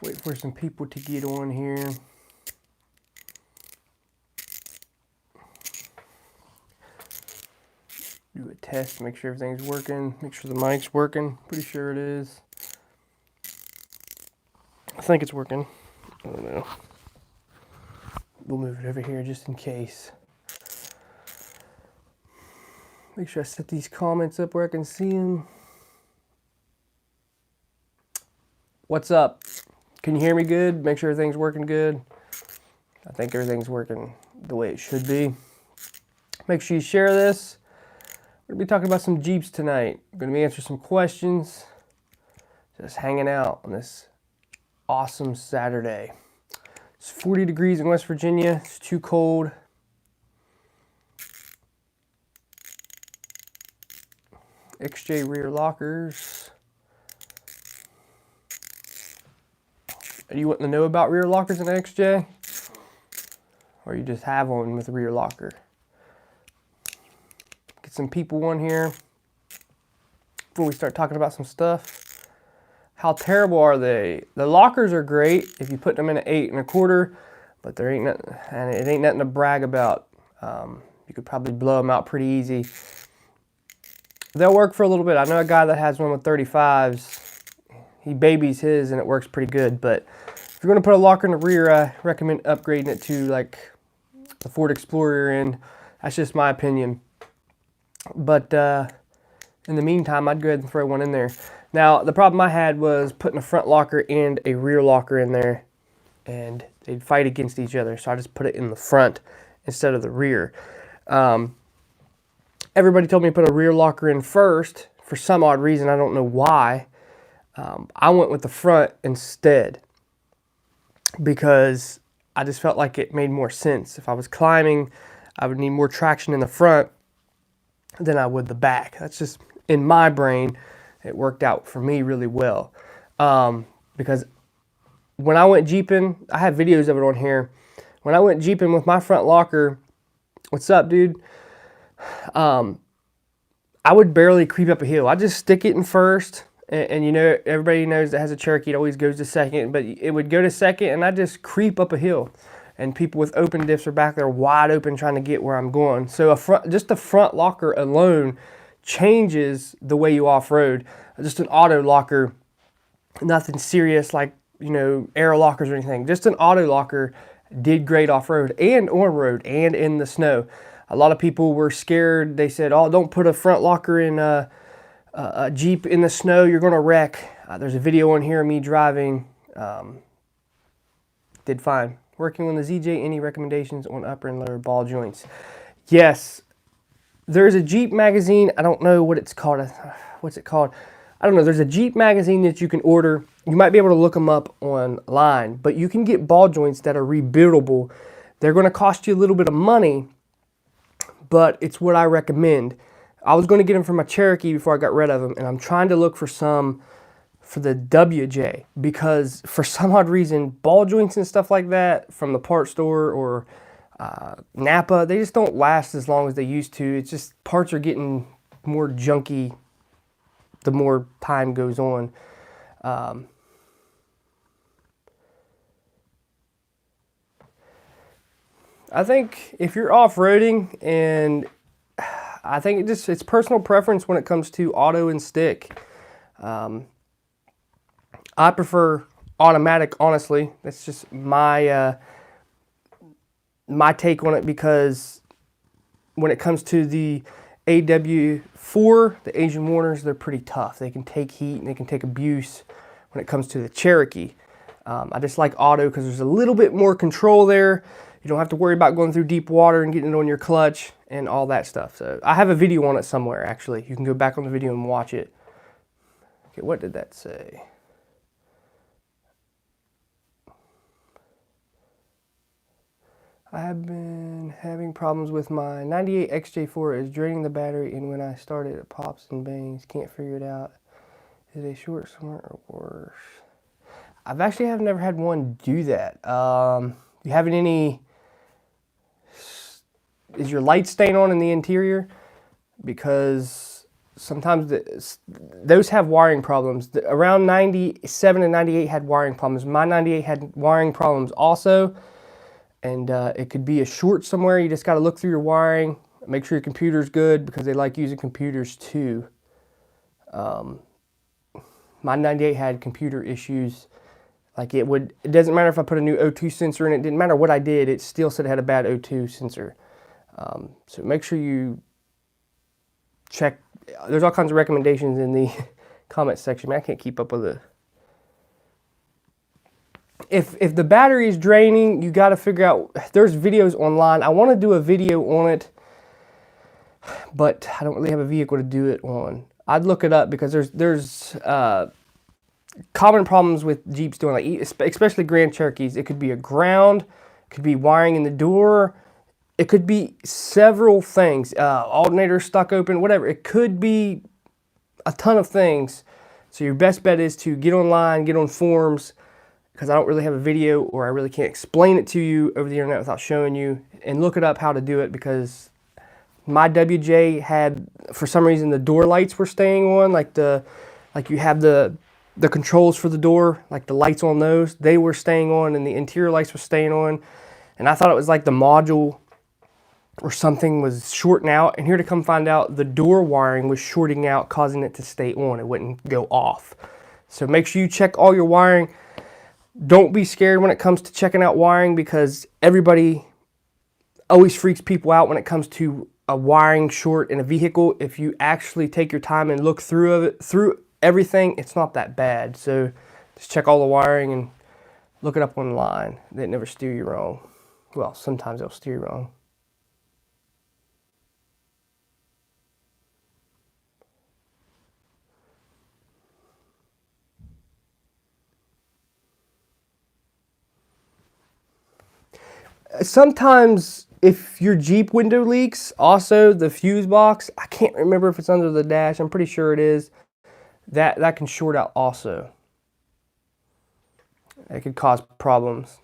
Wait for some people to get on here. Do a test, make sure everything's working, make sure the mic's working. Pretty sure it is. I think it's working. I don't know. We'll move it over here just in case. Make sure I set these comments up where I can see them. What's up? Can you hear me good? Make sure everything's working good. I think everything's working the way it should be. Make sure you share this. We're going to be talking about some Jeeps tonight. We're going to be answering some questions. Just hanging out on this awesome Saturday. It's 40 degrees in West Virginia. It's too cold. XJ rear lockers. Are you wanting to know about rear lockers in XJ? Or you just have one with a rear locker? Get some people on here before we start talking about some stuff. How terrible are they? The lockers are great if you put them in an 8 1/4, but there ain't nothing, and it ain't nothing to brag about. You could probably blow them out pretty easy. They'll work for a little bit. I know a guy that has one with 35s. He babies his and it works pretty good, but if you're going to put a locker in the rear, I recommend upgrading it to like the Ford Explorer end. That's just my opinion. But in the meantime, I'd go ahead and throw one in there. Now, the problem I had was putting a front locker and a rear locker in there, and they'd fight against each other. So I just put it in the front instead of the rear. Everybody told me to put a rear locker in first. For some odd reason, I don't know why. I went with the front instead because I just felt like it made more sense. If I was climbing, I would need more traction in the front than I would the back. That's just, in my brain, it worked out for me really well. Because when I went Jeeping, I have videos of it on here. When I went Jeeping with my front locker, what's up, dude? I would barely creep up a hill. I just stick it in first. And you know, everybody knows that has a Cherokee, it always goes to second, but it would go to second and I just creep up a hill. And people with open diffs are back there wide open trying to get where I'm going. So just the front locker alone changes the way you off-road. Just an auto locker, nothing serious like, you know, air lockers or anything. Just an auto locker did great off-road and on-road and in the snow. A lot of people were scared. They said, oh, don't put a front locker in a Jeep in the snow, you're going to wreck. There's a video on here of me driving. Did fine. Working on the ZJ, any recommendations on upper and lower ball joints? Yes, there's a Jeep magazine. I don't know what it's called. What's it called? I don't know. There's a Jeep magazine that you can order. You might be able to look them up online, but you can get ball joints that are rebuildable. They're going to cost you a little bit of money, but it's what I recommend. I was going to get them for my Cherokee before I got rid of them, and I'm trying to look for some for the WJ because for some odd reason, ball joints and stuff like that from the part store or Napa, they just don't last as long as they used to. It's just parts are getting more junky the more time goes on. I think if you're off-roading, and I think it's personal preference when it comes to auto and stick. I prefer automatic, honestly. That's just my my take on it, because when it comes to the AW4, the Asian Warners, they're pretty tough. They can take heat and they can take abuse when it comes to the Cherokee. I just like auto because there's a little bit more control there. You don't have to worry about going through deep water and getting it on your clutch and all that stuff. So I have a video on it somewhere, actually. You can go back on the video and watch it. Okay, what did that say? I have been having problems with my 98 XJ4. Is draining the battery, and when I start it pops and bangs. Can't figure it out. Is it a short somewhere or worse? I've never had one do that. You having any... Is your light staying on in the interior? Because sometimes those have wiring problems. Around 97 and 98 had wiring problems. My 98 had wiring problems also, and it could be a short somewhere. You just got to look through your wiring, make sure your computer's good, because they like using computers too. My 98 had computer issues. Like it doesn't matter if I put a new O2 sensor in it, didn't matter what I did, it still said it had a bad O2 sensor. So make sure you check. There's all kinds of recommendations in the comment section. Man, I can't keep up with it. If the battery is draining, you got to figure out, there's videos online. I want to do a video on it, but I don't really have a vehicle to do it on. I'd look it up because there's common problems with Jeeps doing, like especially Grand Cherokees. It could be a ground, it could be wiring in the door, it could be several things, alternator stuck open, whatever. It could be a ton of things. So your best bet is to get online, get on forums, because I don't really have a video, or I really can't explain it to you over the internet without showing you, and look it up how to do it, because my WJ had, for some reason, the door lights were staying on, like you have the controls for the door, like the lights on those, they were staying on, and the interior lights were staying on, and I thought it was like the module or something was shorting out, and here to come find out, the door wiring was shorting out, causing it to stay on. It wouldn't go off. So make sure you check all your wiring. Don't be scared when it comes to checking out wiring, because everybody always freaks people out when it comes to a wiring short in a vehicle. If you actually take your time and look through everything, it's not that bad. So just check all the wiring and look it up online. They never steer you wrong. Well, sometimes they'll steer you wrong. Sometimes if your Jeep window leaks, also the fuse box, I can't remember if it's under the dash, I'm pretty sure it is, that can short out also. It could cause problems.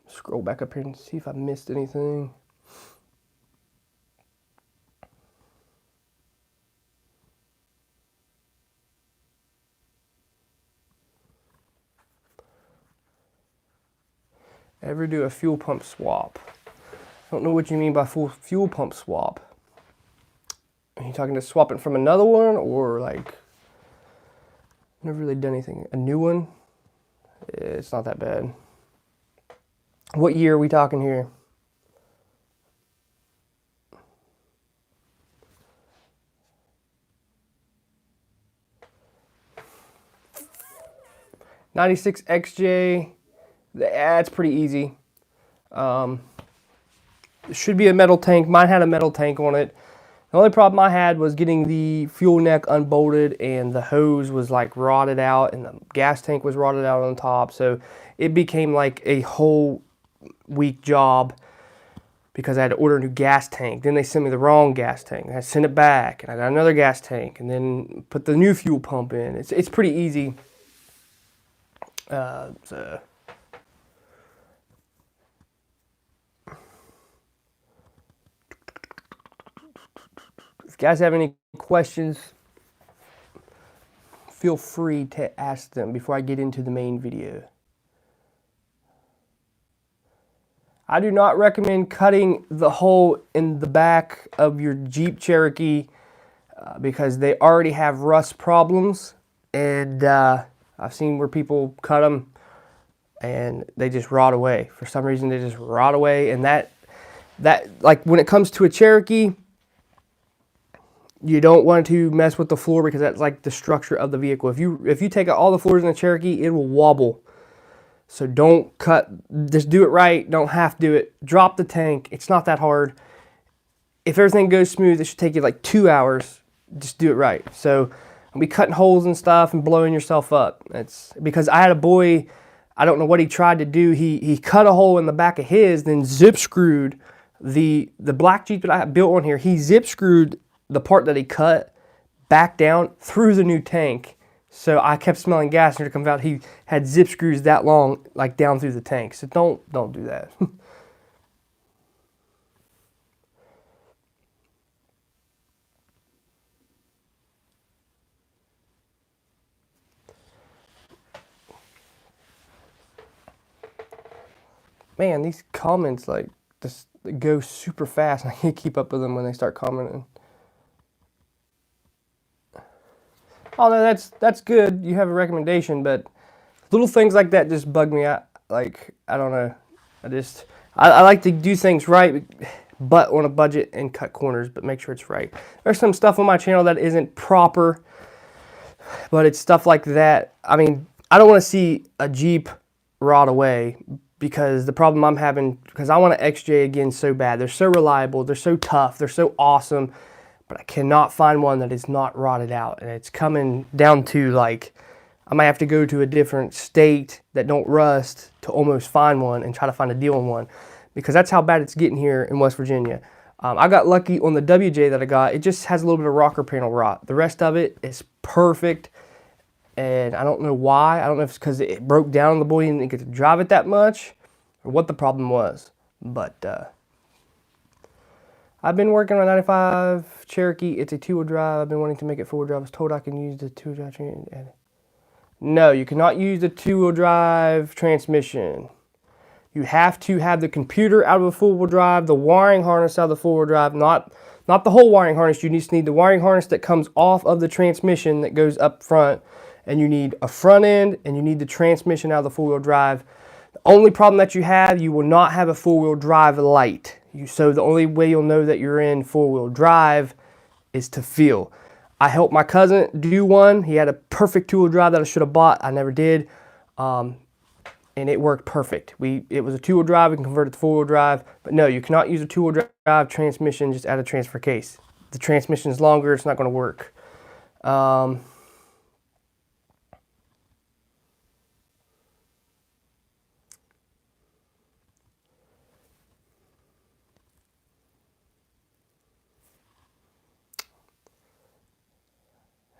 Scroll back up here and see if I missed anything. Ever do a fuel pump swap? I don't know what you mean by fuel pump swap. Are you talking to swapping from another one, or like, never really done anything? A new one? It's not that bad. What year are we talking here? '96 XJ. That's pretty easy. It should be a metal tank. Mine had a metal tank on it. The only problem I had was getting the fuel neck unbolted, and the hose was like rotted out, and the gas tank was rotted out on top. So it became like a whole week job, because I had to order a new gas tank. Then they sent me the wrong gas tank. I had to send it back, and I got another gas tank, and then put the new fuel pump in. It's pretty easy. So if you guys have any questions, feel free to ask them before I get into the main video. I do not recommend cutting the hole in the back of your Jeep Cherokee because they already have rust problems, and I've seen where people cut them and they just rot away. For some reason, they just rot away, and that like when it comes to a Cherokee, you don't want to mess with the floor, because that's like the structure of the vehicle. If you take out all the floors in the Cherokee, it will wobble. So don't cut, just do it right. Don't half do it. Drop the tank. It's not that hard. If everything goes smooth, it should take you like 2 hours. Just do it right. So I'll be cutting holes and stuff and blowing yourself up. That's because I had a boy, I don't know what he tried to do. He cut a hole in the back of his, then zip screwed the black Jeep that I built on here. He zip screwed the part that he cut back down through the new tank. So I kept smelling gas, and it comes out he had zip screws that long, like down through the tank. So don't do that. Man, these comments like just go super fast. I can't keep up with them when they start commenting. Oh no, that's good. You have a recommendation, but little things like that just bug me out. Like, I don't know. I like to do things right, but on a budget and cut corners, but make sure it's right. There's some stuff on my channel that isn't proper, but it's stuff like that. I mean, I don't want to see a Jeep rot away, because the problem I'm having, because I want an XJ again so bad. They're so reliable, they're so tough, they're so awesome, but I cannot find one that is not rotted out. And it's coming down to, like, I might have to go to a different state that don't rust to almost find one and try to find a deal on one, because that's how bad it's getting here in West Virginia. I got lucky on the WJ that I got. It just has a little bit of rocker panel rot. The rest of it is perfect, and I don't know why. I don't know if it's because it broke down on the boy and didn't get to drive it that much, or what the problem was. But I've been working on 95 Cherokee. It's a two-wheel drive. I've been wanting to make it four-wheel drive. I was told I can use the two-wheel drive. No, you cannot use the two-wheel drive transmission. You have to have the computer out of the four-wheel drive, the wiring harness out of the four-wheel drive, not the whole wiring harness. You just need the wiring harness that comes off of the transmission that goes up front, and you need a front end, and you need the transmission out of the four-wheel drive. The only problem that you have, you will not have a four-wheel drive light. So the only way you'll know that you're in four-wheel drive is to feel. I helped my cousin do one. He had a perfect two-wheel drive that I should have bought. I never did. And it worked perfect. It was a two-wheel drive. We can convert it to four-wheel drive. But no, you cannot use a two-wheel drive transmission just out of transfer case. The transmission is longer. It's not going to work.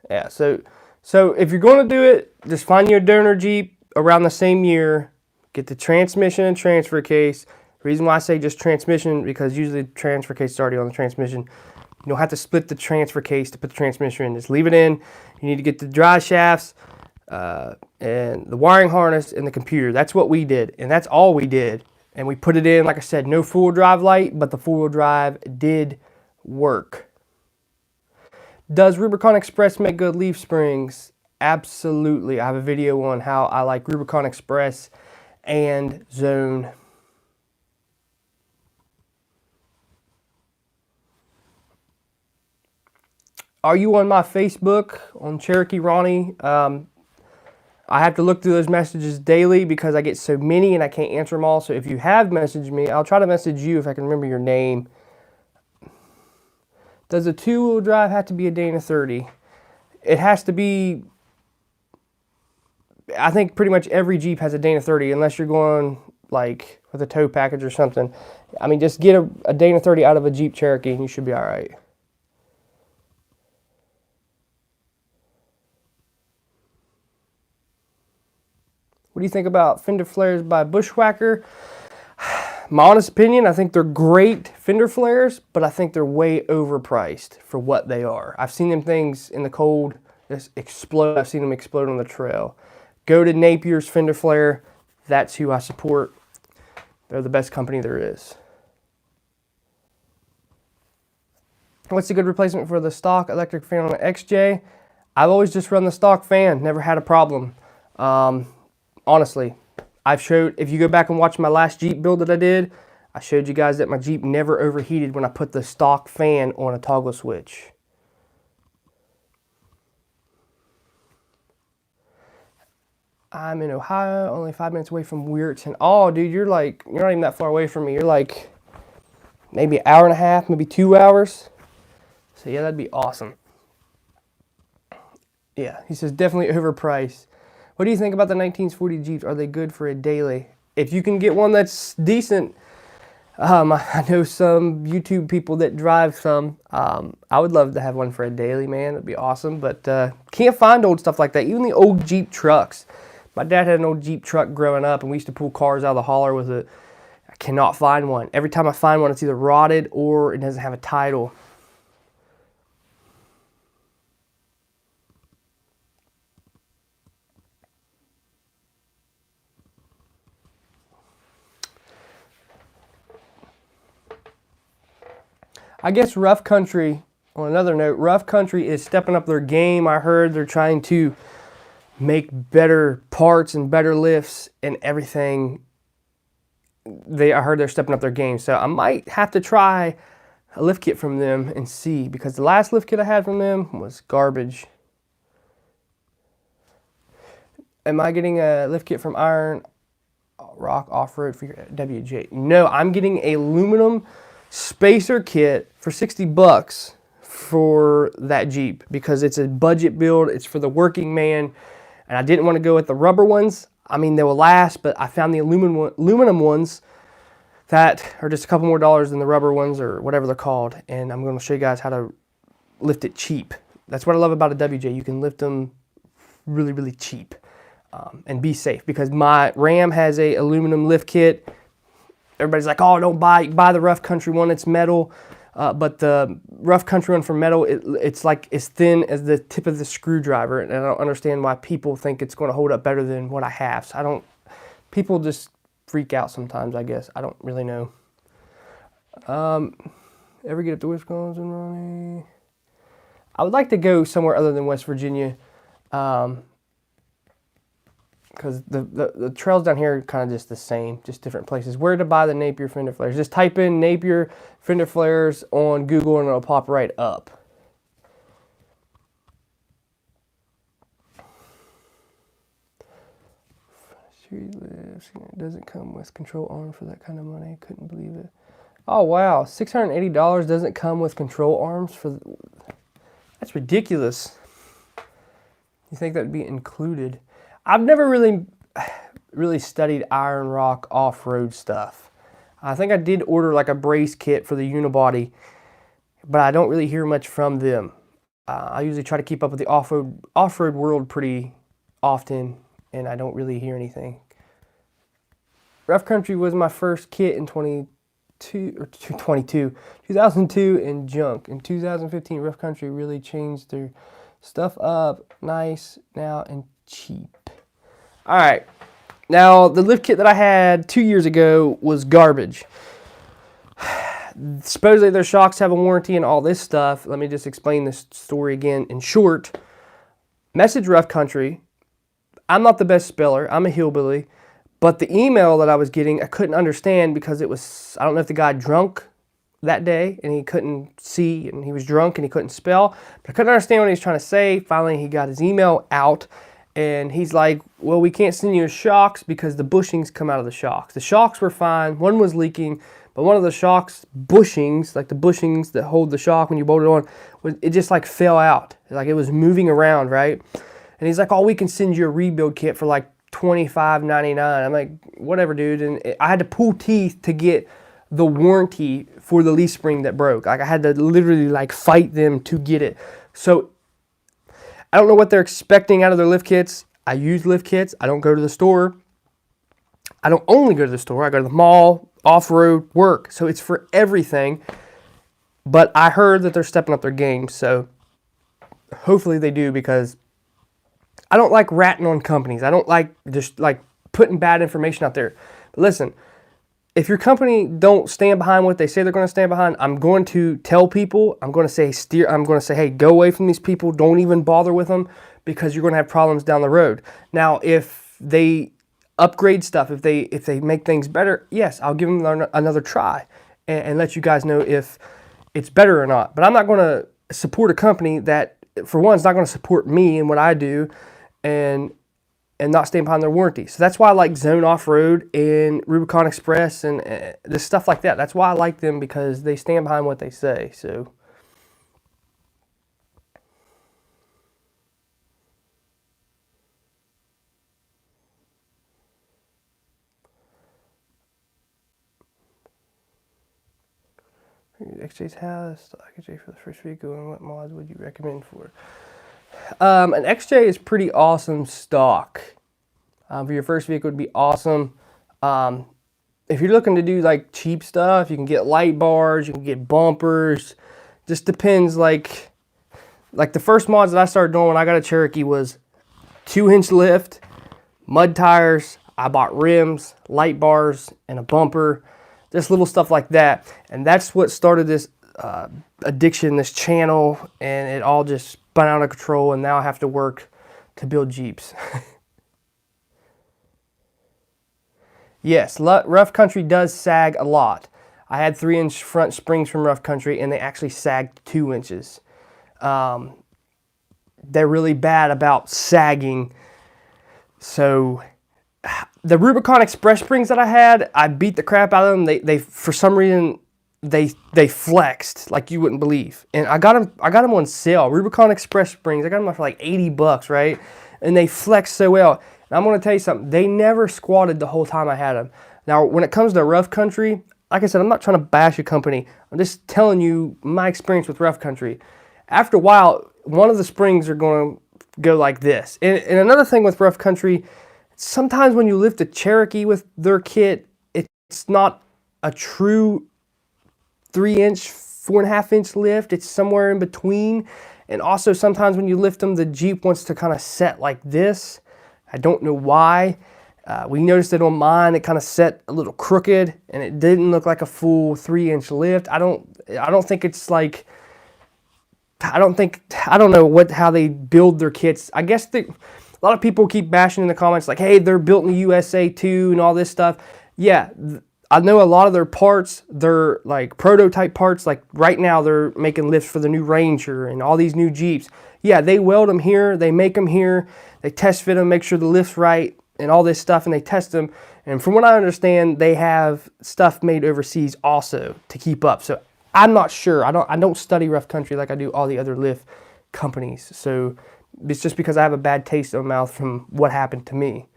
Yeah, so if you're going to do it, just find your donor Jeep around the same year. Get the transmission and transfer case. Reason why I say just transmission, because usually the transfer case is already on the transmission. You don't have to split the transfer case to put the transmission in. Just leave it in. You need to get the drive shafts and the wiring harness and the computer. That's what we did, and that's all we did. And we put it in, like I said, no four-wheel drive light, but the four-wheel drive did work. Does Rubicon Express make good leaf springs? Absolutely. I have a video on how I like Rubicon Express and Zone. Are you on my Facebook on Cherokee Ronnie? I have to look through those messages daily because I get so many and I can't answer them all. So if you have messaged me, I'll try to message you if I can remember your name. Does a two-wheel drive have to be a Dana 30? It has to be. I think pretty much every Jeep has a Dana 30, unless you're going like with a tow package or something. I mean, just get a Dana 30 out of a Jeep Cherokee and you should be all right. What do you think about fender flares by Bushwhacker? My honest opinion, I think they're great fender flares, but I think they're way overpriced for what they are. I've seen them things in the cold just explode. I've seen them explode on the trail. Go to Napier's fender flare. That's who I support. They're the best company there is. What's a good replacement for the stock electric fan on the XJ? I've always just run the stock fan. Never had a problem. Honestly. I've showed, if you go back and watch my last Jeep build that I did, I showed you guys that my Jeep never overheated when I put the stock fan on a toggle switch. I'm in Ohio, only 5 minutes away from Weirton. Oh, dude, you're not even that far away from me. You're like maybe an hour and a half, maybe 2 hours. So yeah, that'd be awesome. Yeah, he says definitely overpriced. What do you think about the 1940 Jeeps? Are they good for a daily? If you can get one that's decent, I know some YouTube people that drive some. I would love to have one for a daily, man. It'd be awesome, but can't find old stuff like that. Even the old Jeep trucks. My dad had an old Jeep truck growing up, and we used to pull cars out of the hauler with it. I cannot find one. Every time I find one, it's either rotted or it doesn't have a title. I guess Rough Country, on another note, Rough Country is stepping up their game. I heard they're trying to make better parts and better lifts and everything. I heard they're stepping up their game. So I might have to try a lift kit from them and see, because the last lift kit I had from them was garbage. Am I getting a lift kit from Iron Rock Off-Road for your WJ? No, I'm getting a aluminum spacer kit for 60 bucks for that Jeep, because it's a budget build. It's for the working man, and I didn't want to go with the rubber ones. I mean, they will last, but I found the aluminum ones that are just a couple more dollars than the rubber ones, or whatever they're called, and I'm going to show you guys how to lift it cheap. That's what I love about a WJ. You can lift them really, really cheap and be safe, because my Ram has a aluminum lift kit. Everybody's like, oh, don't buy the Rough Country one, it's metal. But the Rough Country one for metal, it's like as thin as the tip of the screwdriver, and I don't understand why people think it's going to hold up better than what I have. So people just freak out sometimes, I guess. I don't really know. Ever get up to Wisconsin, Ronnie? I would like to go somewhere other than West Virginia, because the trails down here are kind of just the same, just different places. Where to buy the Napier fender flares? Just type in Napier fender flares on Google and it'll pop right up. It doesn't come with control arms for that kind of money. Couldn't believe it. Oh wow, $680 doesn't come with control arms for. That's ridiculous. You think that would be included? I've never really studied Iron Rock off-road stuff. I think I did order like a brace kit for the unibody, but I don't really hear much from them. I usually try to keep up with the off-road world pretty often, and I don't really hear anything. Rough Country was my first kit in 2002 in junk. In 2015, Rough Country really changed their stuff up nice now and cheap. All right, now the lift kit that I had 2 years ago was garbage. Supposedly their shocks have a warranty and all this stuff. Let me just explain this story again in short. Message Rough Country. I'm not the best speller. I'm a hillbilly. But the email that I was getting, I couldn't understand, because it was, I don't know if the guy drunk that day and he couldn't see, and he was drunk and he couldn't spell. But I couldn't understand what he was trying to say. Finally, he got his email out. And he's like, well, we can't send you shocks because the bushings come out of the shocks. The shocks were fine. One was leaking, but one of the shocks bushings, like the bushings that hold the shock when you bolt it on, it just like fell out. Like it was moving around, right? And he's like, oh, we can send you a rebuild kit for like $25.99. I'm like, whatever, dude. And I had to pull teeth to get the warranty for the leaf spring that broke. Like I had to literally like fight them to get it. So I don't know what they're expecting out of their lift kits. I use lift kits. I don't go to the store. I don't only go to the store. I go to the mall, off-road, work. So it's for everything. But I heard that they're stepping up their game. So hopefully they do, because I don't like ratting on companies. I don't like just like putting bad information out there. But listen, if your company don't stand behind what they say they're going to stand behind, I'm going to tell people, I'm going to say hey, go away from these people. Don't even bother with them, because you're going to have problems down the road. Now, if they upgrade stuff, if they make things better, yes, I'll give them another try and let you guys know if it's better or not. But I'm not going to support a company that, for one, is not going to support me and what I do, and not stand behind their warranty. So that's why I like Zone Off-Road and Rubicon Express and this stuff like that. That's why I like them, because they stand behind what they say. So XJ's house, XJ for the first vehicle, and what mods would you recommend for? An XJ is pretty awesome stock. For your first vehicle would be awesome. If you're looking to do like cheap stuff, you can get light bars, you can get bumpers. Just depends. Like the first mods that I started doing when I got a Cherokee was 2-inch lift, mud tires. I bought rims, light bars, and a bumper. Just little stuff like that. And that's what started this addiction, this channel, and it all just spun out of control, and now I have to work to build Jeeps. Yes, Rough Country does sag a lot. I had 3-inch front springs from Rough Country, and they actually sagged 2 inches. They're really bad about sagging. So the Rubicon Express springs that I had, I beat the crap out of them. They for some reason they flexed like you wouldn't believe. And I got them on sale. Rubicon Express springs, I got them for like $80, right? And they flexed so well. And I'm going to tell you something. They never squatted the whole time I had them. Now, when it comes to Rough Country, like I said, I'm not trying to bash a company. I'm just telling you my experience with Rough Country. After a while, one of the springs are going to go like this. And another thing with Rough Country, sometimes when you lift a Cherokee with their kit, it's not a true 3-inch, 4.5-inch lift. It's somewhere in between. And also sometimes when you lift them, the Jeep wants to kind of set like this. I don't know why. We noticed it on mine. It kind of set a little crooked, and it didn't look like a full 3-inch lift. I don't think it's like. I don't know how they build their kits. I guess a lot of people keep bashing in the comments like, hey, they're built in the USA too and all this stuff. Yeah, I know a lot of their parts, they're like prototype parts. Like right now they're making lifts for the new Ranger and all these new Jeeps. Yeah, they weld them here, they make them here, they test fit them, make sure the lift's right and all this stuff, and they test them. And from what I understand, they have stuff made overseas also to keep up. So I'm not sure. I don't study Rough Country like I do all the other lift companies. So it's just because I have a bad taste in my mouth from what happened to me.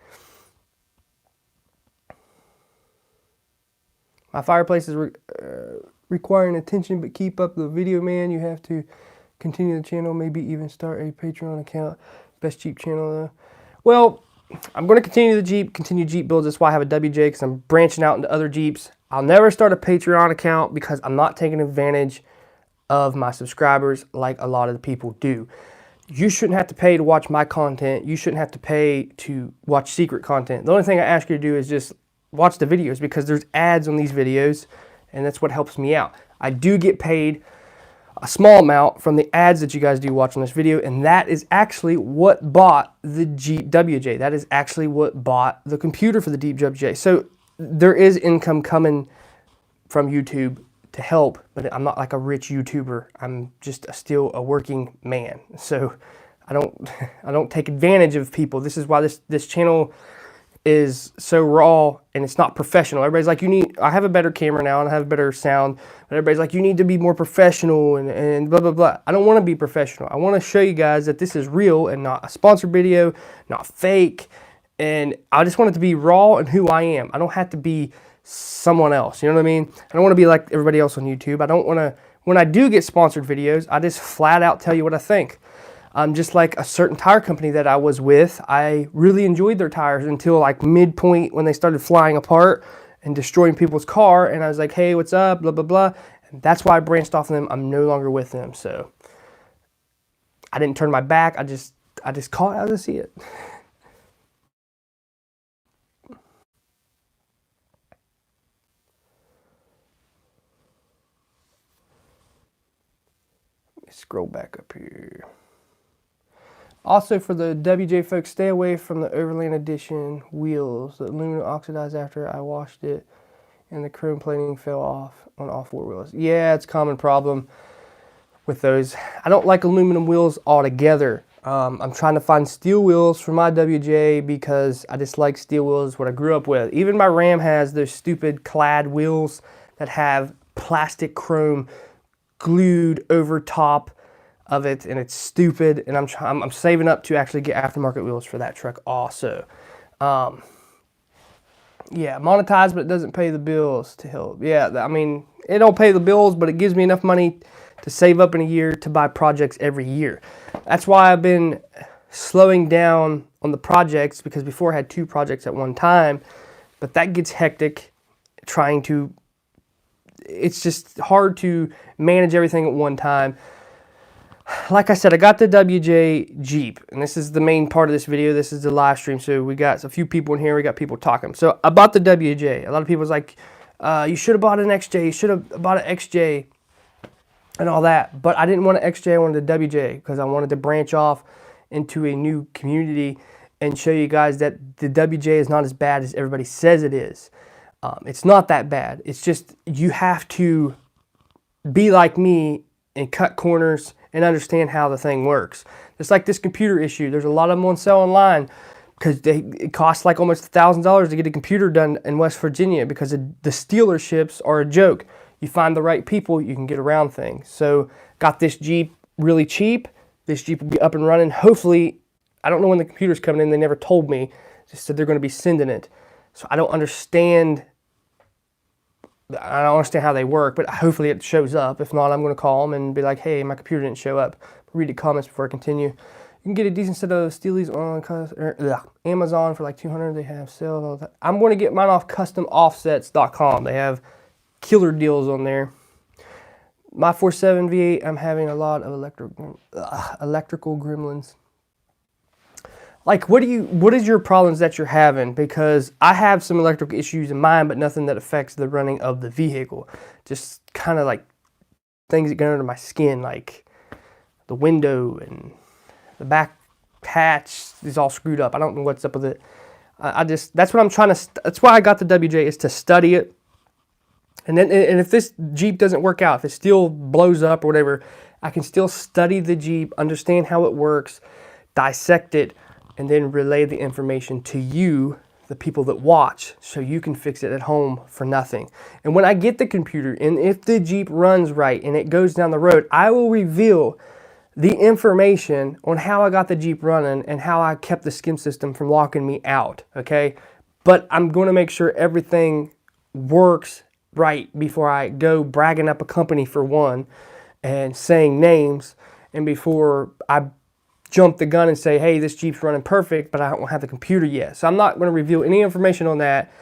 My fireplace is requiring attention, but keep up the video, man. You have to continue the channel, maybe even start a Patreon account. Best Jeep channel, though. Well, I'm going to continue Jeep builds. That's why I have a WJ, because I'm branching out into other Jeeps. I'll never start a Patreon account because I'm not taking advantage of my subscribers like a lot of the people do. You shouldn't have to pay to watch my content. You shouldn't have to pay to watch secret content. The only thing I ask you to do is just watch the videos, because there's ads on these videos, and that's what helps me out. I do get paid a small amount from the ads that you guys do watch on this video, and that is actually what bought the Jeep WJ. That is actually what bought the computer for the Jeep WJ. So there is income coming from YouTube to help, but I'm not like a rich YouTuber. I'm just still a working man. So I don't take advantage of people. This is why this channel is so raw and it's not professional. Everybody's like, I have a better camera now and I have a better sound, but everybody's like, you need to be more professional and blah, blah, blah. I don't want to be professional. I want to show you guys that this is real and not a sponsored video, not fake. And I just want it to be raw and who I am. I don't have to be someone else. You know what I mean? I don't want to be like everybody else on YouTube. I don't want to, when I do get sponsored videos, I just flat out tell you what I think. Just like a certain tire company that I was with, I really enjoyed their tires until like midpoint when they started flying apart and destroying people's car. And I was like, hey, what's up? Blah, blah, blah. And that's why I branched off of them. I'm no longer with them. So I didn't turn my back. I just call it as I see it. Scroll back up here. Also for the WJ folks, stay away from the Overland Edition wheels. The aluminum oxidized after I washed it and the chrome plating fell off on all four wheels. Yeah, it's a common problem with those. I don't like aluminum wheels altogether. I'm trying to find steel wheels for my WJ because I just like steel wheels, what I grew up with. Even my Ram has those stupid clad wheels that have plastic chrome glued over top of it, and it's stupid. And I'm saving up to actually get aftermarket wheels for that truck also. Yeah, monetized, but it doesn't pay the bills to help. Yeah, I mean, It don't pay the bills, but it gives me enough money to save up in a year to buy projects every year. That's why I've been slowing down on the projects, because before I had 2 projects at one time, but that gets hectic it's just hard to manage everything at one time. Like I said, I got the WJ Jeep, and this is the main part of this video. This is the live stream, so we got a few people in here. We got people talking. So I bought the WJ. A lot of people was like, you should have bought an XJ. You should have bought an XJ and all that. But I didn't want an XJ. I wanted a WJ because I wanted to branch off into a new community and show you guys that the WJ is not as bad as everybody says it is. It's not that bad. It's just you have to be like me and cut corners and understand how the thing works. Just like this computer issue, there's a lot of them on sale online because it costs like almost $1,000 to get a computer done in West Virginia because the dealerships are a joke. You find the right people, you can get around things. So got this Jeep really cheap. This Jeep will be up and running. Hopefully, I don't know when the computer's coming in. They never told me. Just said they're going to be sending it. So I don't understand how they work, but hopefully it shows up. If not, I'm going to call them and be like, hey, my computer didn't show up. Read the comments before I continue. You can get a decent set of Steelies on Amazon for like $200. They have sales all the time. I'm going to get mine off customoffsets.com. They have killer deals on there. My 4.7 V8, I'm having a lot of electrical gremlins. Like, what is your problems that you're having? Because I have some electrical issues in mine, but nothing that affects the running of the vehicle. Just kind of like things that go under my skin, like the window and the back hatch is all screwed up. I don't know what's up with it. That's what I'm trying to, that's why I got the WJ, is to study it. And if this Jeep doesn't work out, if it still blows up or whatever, I can still study the Jeep, understand how it works, dissect it, and then relay the information to you, the people that watch, so you can fix it at home for nothing. And when I get the computer, and if the Jeep runs right and it goes down the road, I will reveal the information on how I got the Jeep running and how I kept the skim system from locking me out, okay? But I'm going to make sure everything works right before I go bragging up a company for one and saying names, and before I jump the gun and say, hey, this Jeep's running perfect, but I don't have the computer yet. So I'm not going to reveal any information on that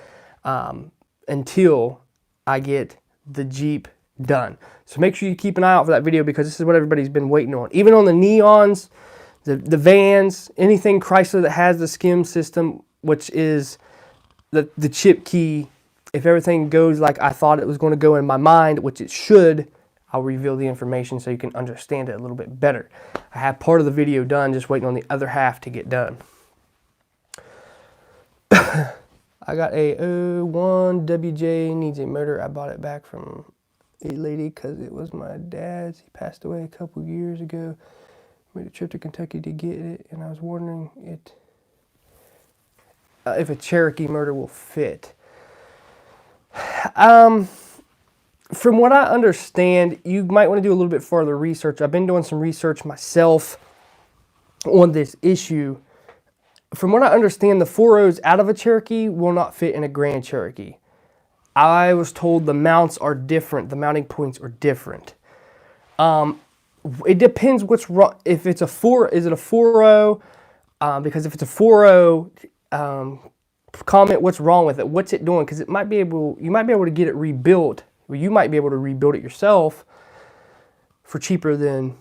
until I get the Jeep done. So make sure you keep an eye out for that video, because this is what everybody's been waiting on. Even on the Neons, the vans, anything Chrysler that has the skim system, which is the chip key, if everything goes like I thought it was going to go in my mind, which it should, I'll reveal the information so you can understand it a little bit better. I have part of the video done, just waiting on the other half to get done. I got a 01 WJ, needs a motor. I bought it back from a lady because it was my dad's. He passed away a couple years ago. Made a trip to Kentucky to get it, and I was wondering if a Cherokee motor will fit. From what I understand, you might want to do a little bit further research. I've been doing some research myself on this issue. From what I understand, the 4.0s out of a Cherokee will not fit in a Grand Cherokee. I was told the mounts are different. The mounting points are different. It depends what's wrong. If it's a 4, is it a 4.0? Because if it's a 4.0, comment what's wrong with it. What's it doing? Because you might be able to get it rebuilt. You might be able to rebuild it yourself for cheaper than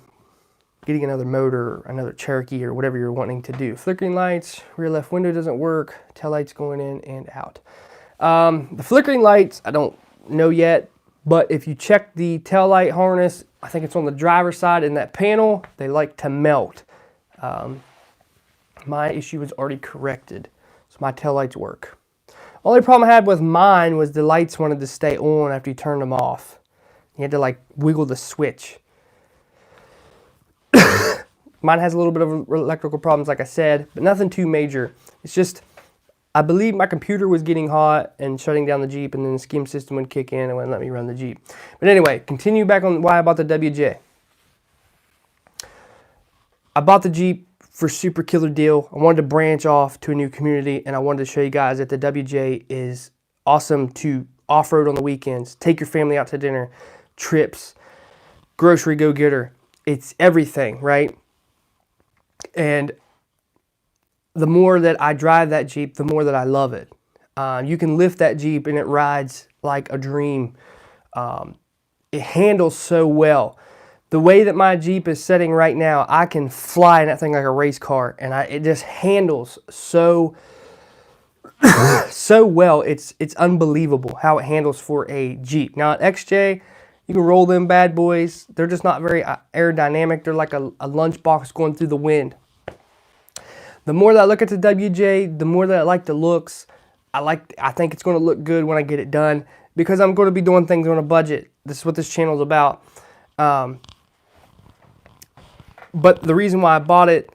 getting another motor, another Cherokee, or whatever you're wanting to do. Flickering lights, rear left window doesn't work, tail lights going in and out. The flickering lights, I don't know yet, but if you check the tail light harness, I think it's on the driver's side in that panel, they like to melt. My issue is already corrected, so my tail lights work. Only problem I had with mine was the lights wanted to stay on after you turned them off. You had to like wiggle the switch. Mine has a little bit of electrical problems, like I said, but nothing too major. It's just, I believe my computer was getting hot and shutting down the Jeep, and then the skim system would kick in and wouldn't let me run the Jeep. But anyway, continue back on why I bought the WJ. I bought the Jeep for super killer deal. I wanted to branch off to a new community, and I wanted to show you guys that the WJ is awesome to off-road on the weekends, take your family out to dinner, trips, grocery go-getter. It's everything, right? And the more that I drive that Jeep, the more that I love it. You can lift that Jeep and it rides like a dream. It handles so well. The way that my Jeep is setting right now, I can fly in that thing like a race car, and it just handles so so well. It's unbelievable how it handles for a Jeep. Now at XJ, you can roll them bad boys. They're just not very aerodynamic. They're like a lunchbox going through the wind. The more that I look at the WJ, the more that I like the looks. I think it's going to look good when I get it done, because I'm going to be doing things on a budget. This is what this channel is about. But the reason why I bought it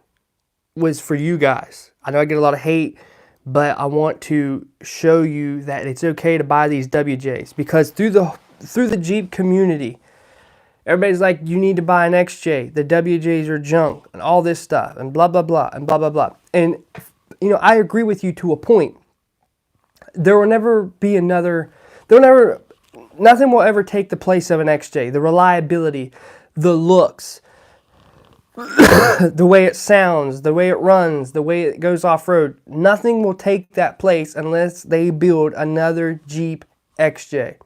was for you guys. I know I get a lot of hate, but I want to show you that it's okay to buy these WJs, because through the Jeep community, everybody's like, you need to buy an XJ. The WJs are junk and all this stuff and blah, blah, blah and blah, blah, blah. And, you know, I agree with you to a point. There will never be nothing will ever take the place of an XJ. The reliability, the looks, the way it sounds, the way it runs, the way it goes off-road. Nothing will take that place unless they build another Jeep XJ.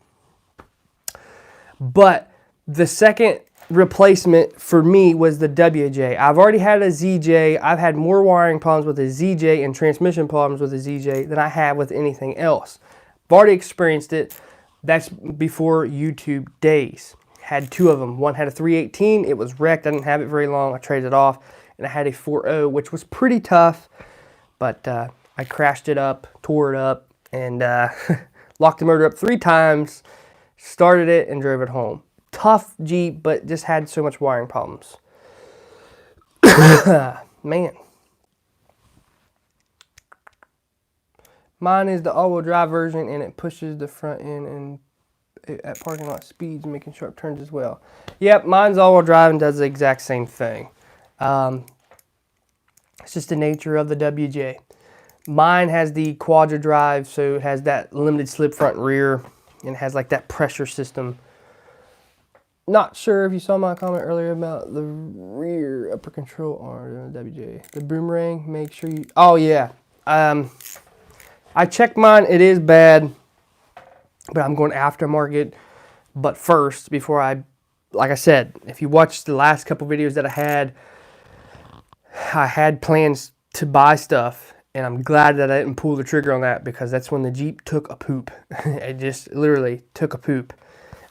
But the second replacement for me was the WJ. I've already had a ZJ. I've had more wiring problems with a ZJ and transmission problems with a ZJ than I have with anything else. I've already experienced it. That's before YouTube days. Had two of them. One had a 318. It was wrecked. I didn't have it very long. I traded it off. And I had a 4.0, which was pretty tough. But I crashed it up, tore it up, and locked the motor up 3 times, started it, and drove it home. Tough Jeep, but just had so much wiring problems. Man. Mine is the all-wheel drive version, and it pushes the front end and at parking lot speeds, making sharp turns as well. Yep, mine's all-wheel drive and does the exact same thing. It's just the nature of the WJ. Mine has the quadra drive, so it has that limited slip front and rear, and it has like that pressure system. Not sure if you saw my comment earlier about the rear upper control arm on the WJ. The boomerang, make sure you... Oh, yeah. I checked mine. It is bad, but I'm going aftermarket. But first, before like I said, if you watched the last couple videos that I had plans to buy stuff, and I'm glad that I didn't pull the trigger on that, because that's when the Jeep took a poop. It just literally took a poop.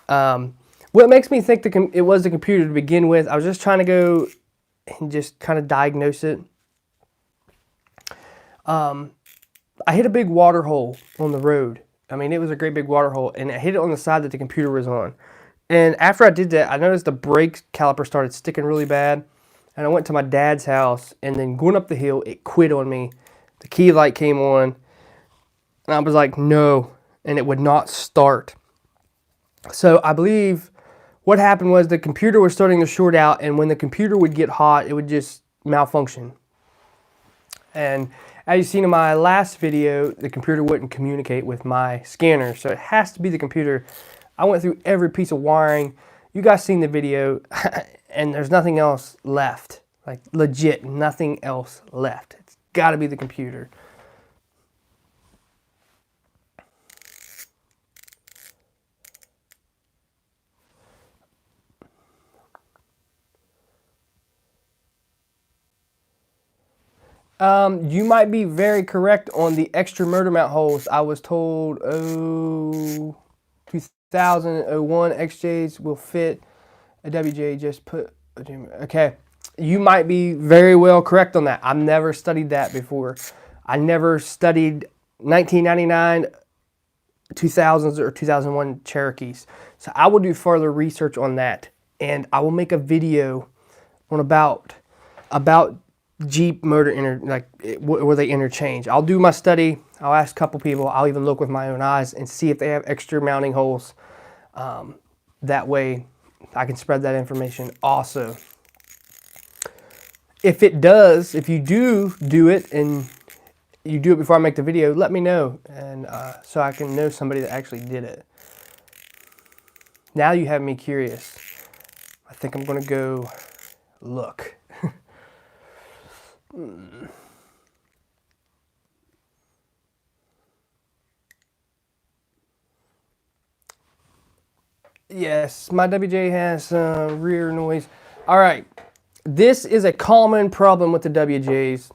What makes me think it was the computer to begin with, I was just trying to go and just kind of diagnose it. I hit a big water hole on the road. I mean, it was a great big water hole, and I hit it on the side that the computer was on. And after I did that, I noticed the brake caliper started sticking really bad. And I went to my dad's house, and then going up the hill, it quit on me. The key light came on, and I was like, no, and it would not start. So I believe what happened was the computer was starting to short out, and when the computer would get hot, it would just malfunction. And as you've seen in my last video, the computer wouldn't communicate with my scanner, so it has to be the computer. I went through every piece of wiring. You guys seen the video, and there's nothing else left. Like, legit, nothing else left. It's got to be the computer. You might be very correct on the extra motor mount holes. I was told, 2001 XJs will fit a WJ, just put, okay. You might be very well correct on that. I've never studied that before. I never studied 1999, 2000s, or 2001 Cherokees. So I will do further research on that. And I will make a video on about Jeep motor where they interchange. I'll do my study. I'll ask a couple people. I'll even look with my own eyes and see if they have extra mounting holes. That way I can spread that information also. If it does, if you do it and you do it before I make the video, let me know, and so I can know somebody that actually did it. Now you have me curious. I think I'm gonna go look. Yes, my WJ has rear noise. All right, this is a common problem with the WJs.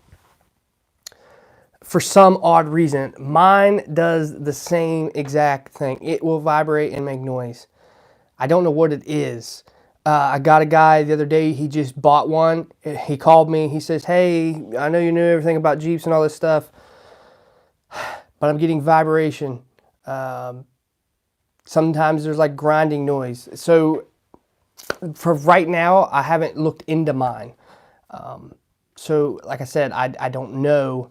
For some odd reason, mine does the same exact thing. It will vibrate and make noise. I don't know what it is. I got a guy the other day, he just bought one. He called me, he says, hey, I know you know everything about Jeeps and all this stuff, but I'm getting vibration. Sometimes there's like grinding noise. So for right now, I haven't looked into mine. So like I said, I don't know.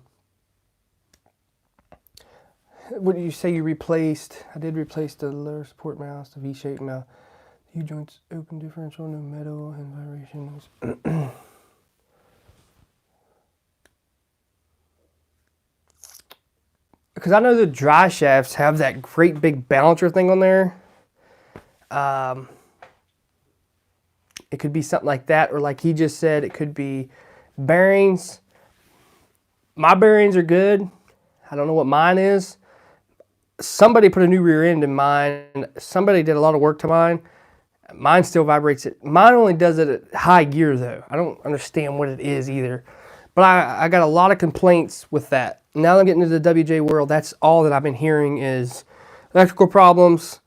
What did you say you replaced? I did replace the lower support mouse, the V-shaped mouse. The U-joints, open differential, no metal, and vibration. Because I know the dry shafts have that great big balancer thing on there. It could be something like that, or like he just said, it could be bearings. My bearings are good. I don't know what mine is. Somebody put a new rear end in mine. Somebody did a lot of work to mine. Mine still vibrates it. Mine only does it at high gear though. I don't understand what it is either. But I got a lot of complaints with that. Now that I'm getting into the WJ world, that's all that I've been hearing is electrical problems,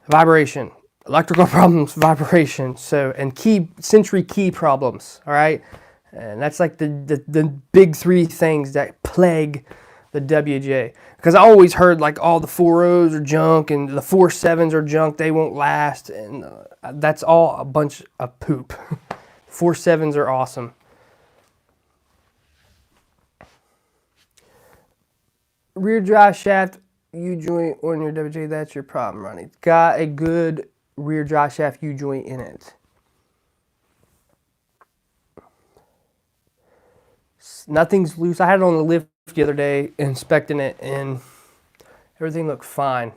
vibration. Electrical problems, vibration. So, and Century key problems, all right? And that's like the big three things that plague the WJ. Because I always heard like all the 4.0s are junk and the 4.7s are junk, they won't last, and that's all a bunch of poop. 4.7s are awesome. Rear drive shaft U-joint on your WJ, that's your problem, Ronnie. Got a good rear drive shaft U-joint in it. Nothing's loose. I had it on the lift the other day inspecting it and everything looked fine.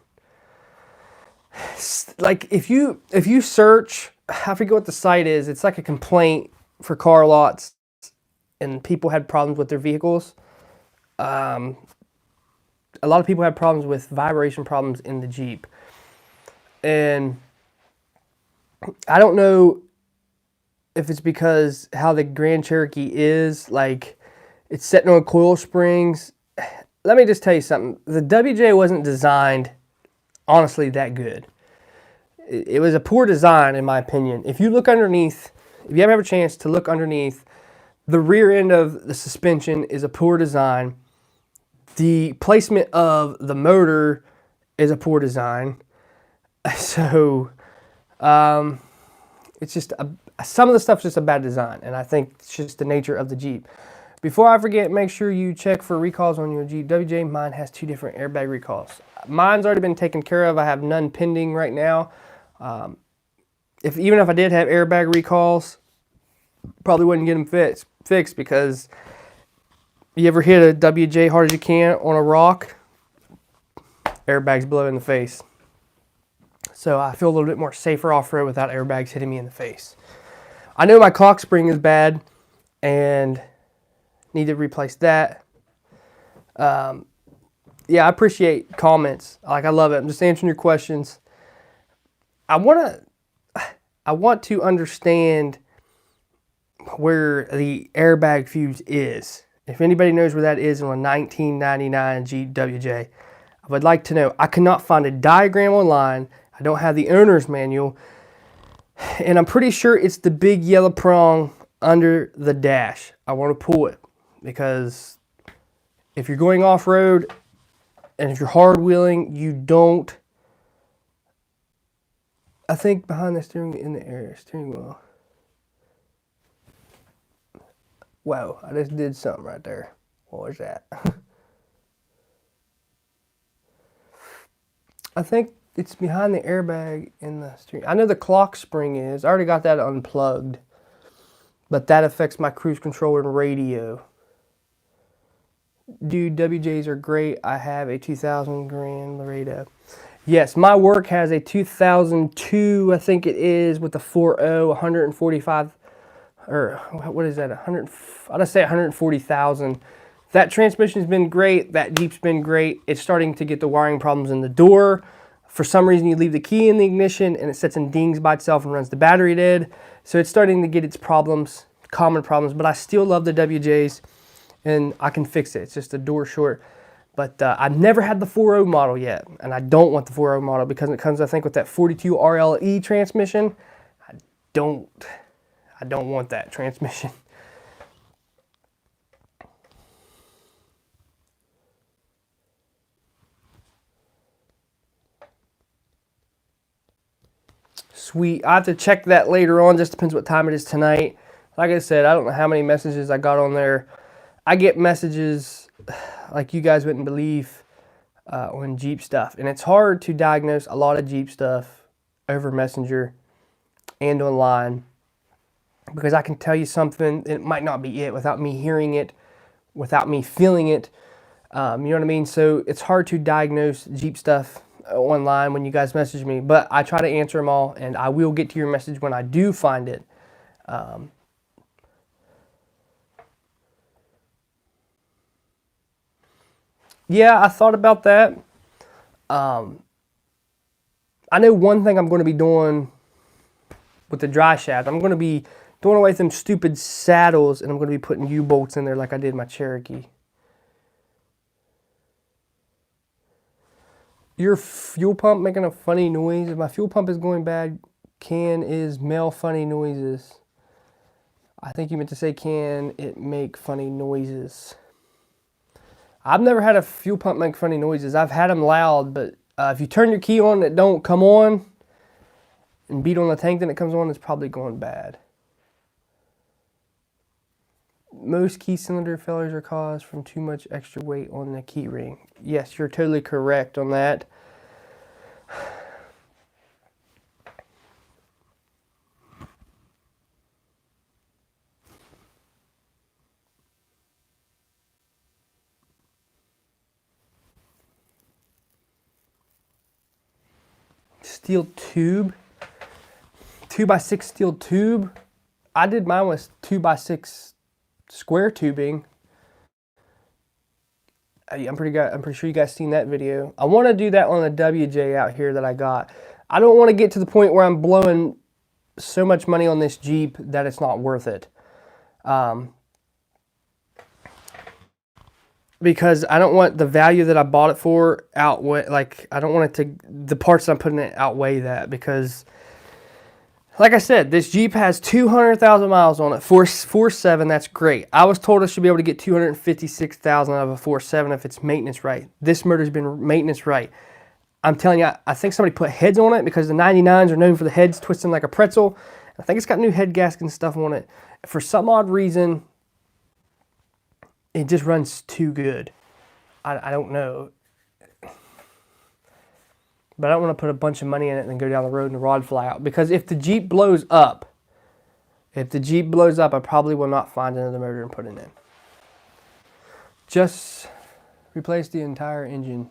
Like if you search, I forget what the site is, it's like a complaint for car lots and people had problems with their vehicles. A lot of people had problems with vibration problems in the Jeep. And I don't know if it's because how the Grand Cherokee is, like it's sitting on coil springs. Let me just tell you something. The WJ wasn't designed, honestly, that good. It was a poor design, in my opinion. If you look underneath, if you ever have a chance to look underneath, the rear end of the suspension is a poor design. The placement of the motor is a poor design. So, it's just, some of the stuff's just a bad design, and I think it's just the nature of the Jeep. Before I forget, make sure you check for recalls on your Jeep WJ. Mine has 2 different airbag recalls. Mine's already been taken care of. I have none pending right now. Even if I did have airbag recalls, probably wouldn't get them fixed because you ever hit a WJ hard as you can on a rock, airbags blow in the face. So I feel a little bit more safer off-road without airbags hitting me in the face. I know my clock spring is bad and need to replace that. Yeah, I appreciate comments. Like, I love it. I'm just answering your questions. I want to understand where the airbag fuse is. If anybody knows where that is in a 1999 Jeep WJ, I would like to know. I cannot find a diagram online. I don't have the owner's manual. And I'm pretty sure it's the big yellow prong under the dash. I want to pull it because if you're going off-road and if you're hard wheeling, you don't, I think behind the steering wheel. Whoa, I just did something right there. What was that? I think it's behind the airbag in the steering. I know the clock spring is. I already got that unplugged. But that affects my cruise control and radio. Dude, WJs are great. I have a 2000 Grand Laredo. Yes, my work has a 2002, I think it is, with the 4.0, 145, or what is that, 100, I'll just say 140,000. That transmission's been great. That Jeep's been great. It's starting to get the wiring problems in the door. For some reason, you leave the key in the ignition and it sits and dings by itself and runs the battery dead. So it's starting to get its problems, common problems, but I still love the WJs and I can fix it. It's just a door short. But I've never had the 4.0 model yet, and I don't want the 4.0 model because it comes, I think, with that 42 RLE transmission. I don't want that transmission. Sweet. I have to check that later on. Just depends what time it is tonight. Like I said, I don't know how many messages I got on there. I get messages like you guys wouldn't believe on Jeep stuff. And it's hard to diagnose a lot of Jeep stuff over Messenger and online because I can tell you something, it might not be it without me hearing it, without me feeling it. You know what I mean? So it's hard to diagnose Jeep stuff online when you guys message me, but I try to answer them all and I will get to your message when I do find it. Yeah, I thought about that. I know one thing I'm going to be doing with the dry shaft. I'm going to be doing away with them stupid saddles and I'm going to be putting U-bolts in there like I did my Cherokee. Your fuel pump making a funny noise. If my fuel pump is going bad, can is male funny noises. I think you meant to say can it make funny noises. I've never had a fuel pump make funny noises. I've had them loud, but if you turn your key on and it don't come on and beat on the tank, then it comes on, it's probably going bad. Most key cylinder failures are caused from too much extra weight on the key ring. Yes, you're totally correct on that. Steel tube, 2x6 steel tube. I did mine with 2x6 square tubing. I'm pretty sure you guys seen that video. I want to do that on the WJ out here that I got. I don't want to get to the point where I'm blowing so much money on this Jeep that it's not worth it. Because I don't want the value that I bought it for outweigh, like I don't want it to, the parts I'm putting in it outweigh that, because like I said, this Jeep has 200,000 miles on it. 4.7, that's great. I was told I should be able to get 256,000 out of a 4.7 if it's maintenance right. This motor's been maintenance right. I'm telling you, I think somebody put heads on it because the 99s are known for the heads twisting like a pretzel. I think it's got new head gaskets and stuff on it. For some odd reason, it just runs too good. I don't know. But I don't want to put a bunch of money in it and then go down the road and the rod fly out. Because if the Jeep blows up, I probably will not find another motor and put it in. Just replace the entire engine.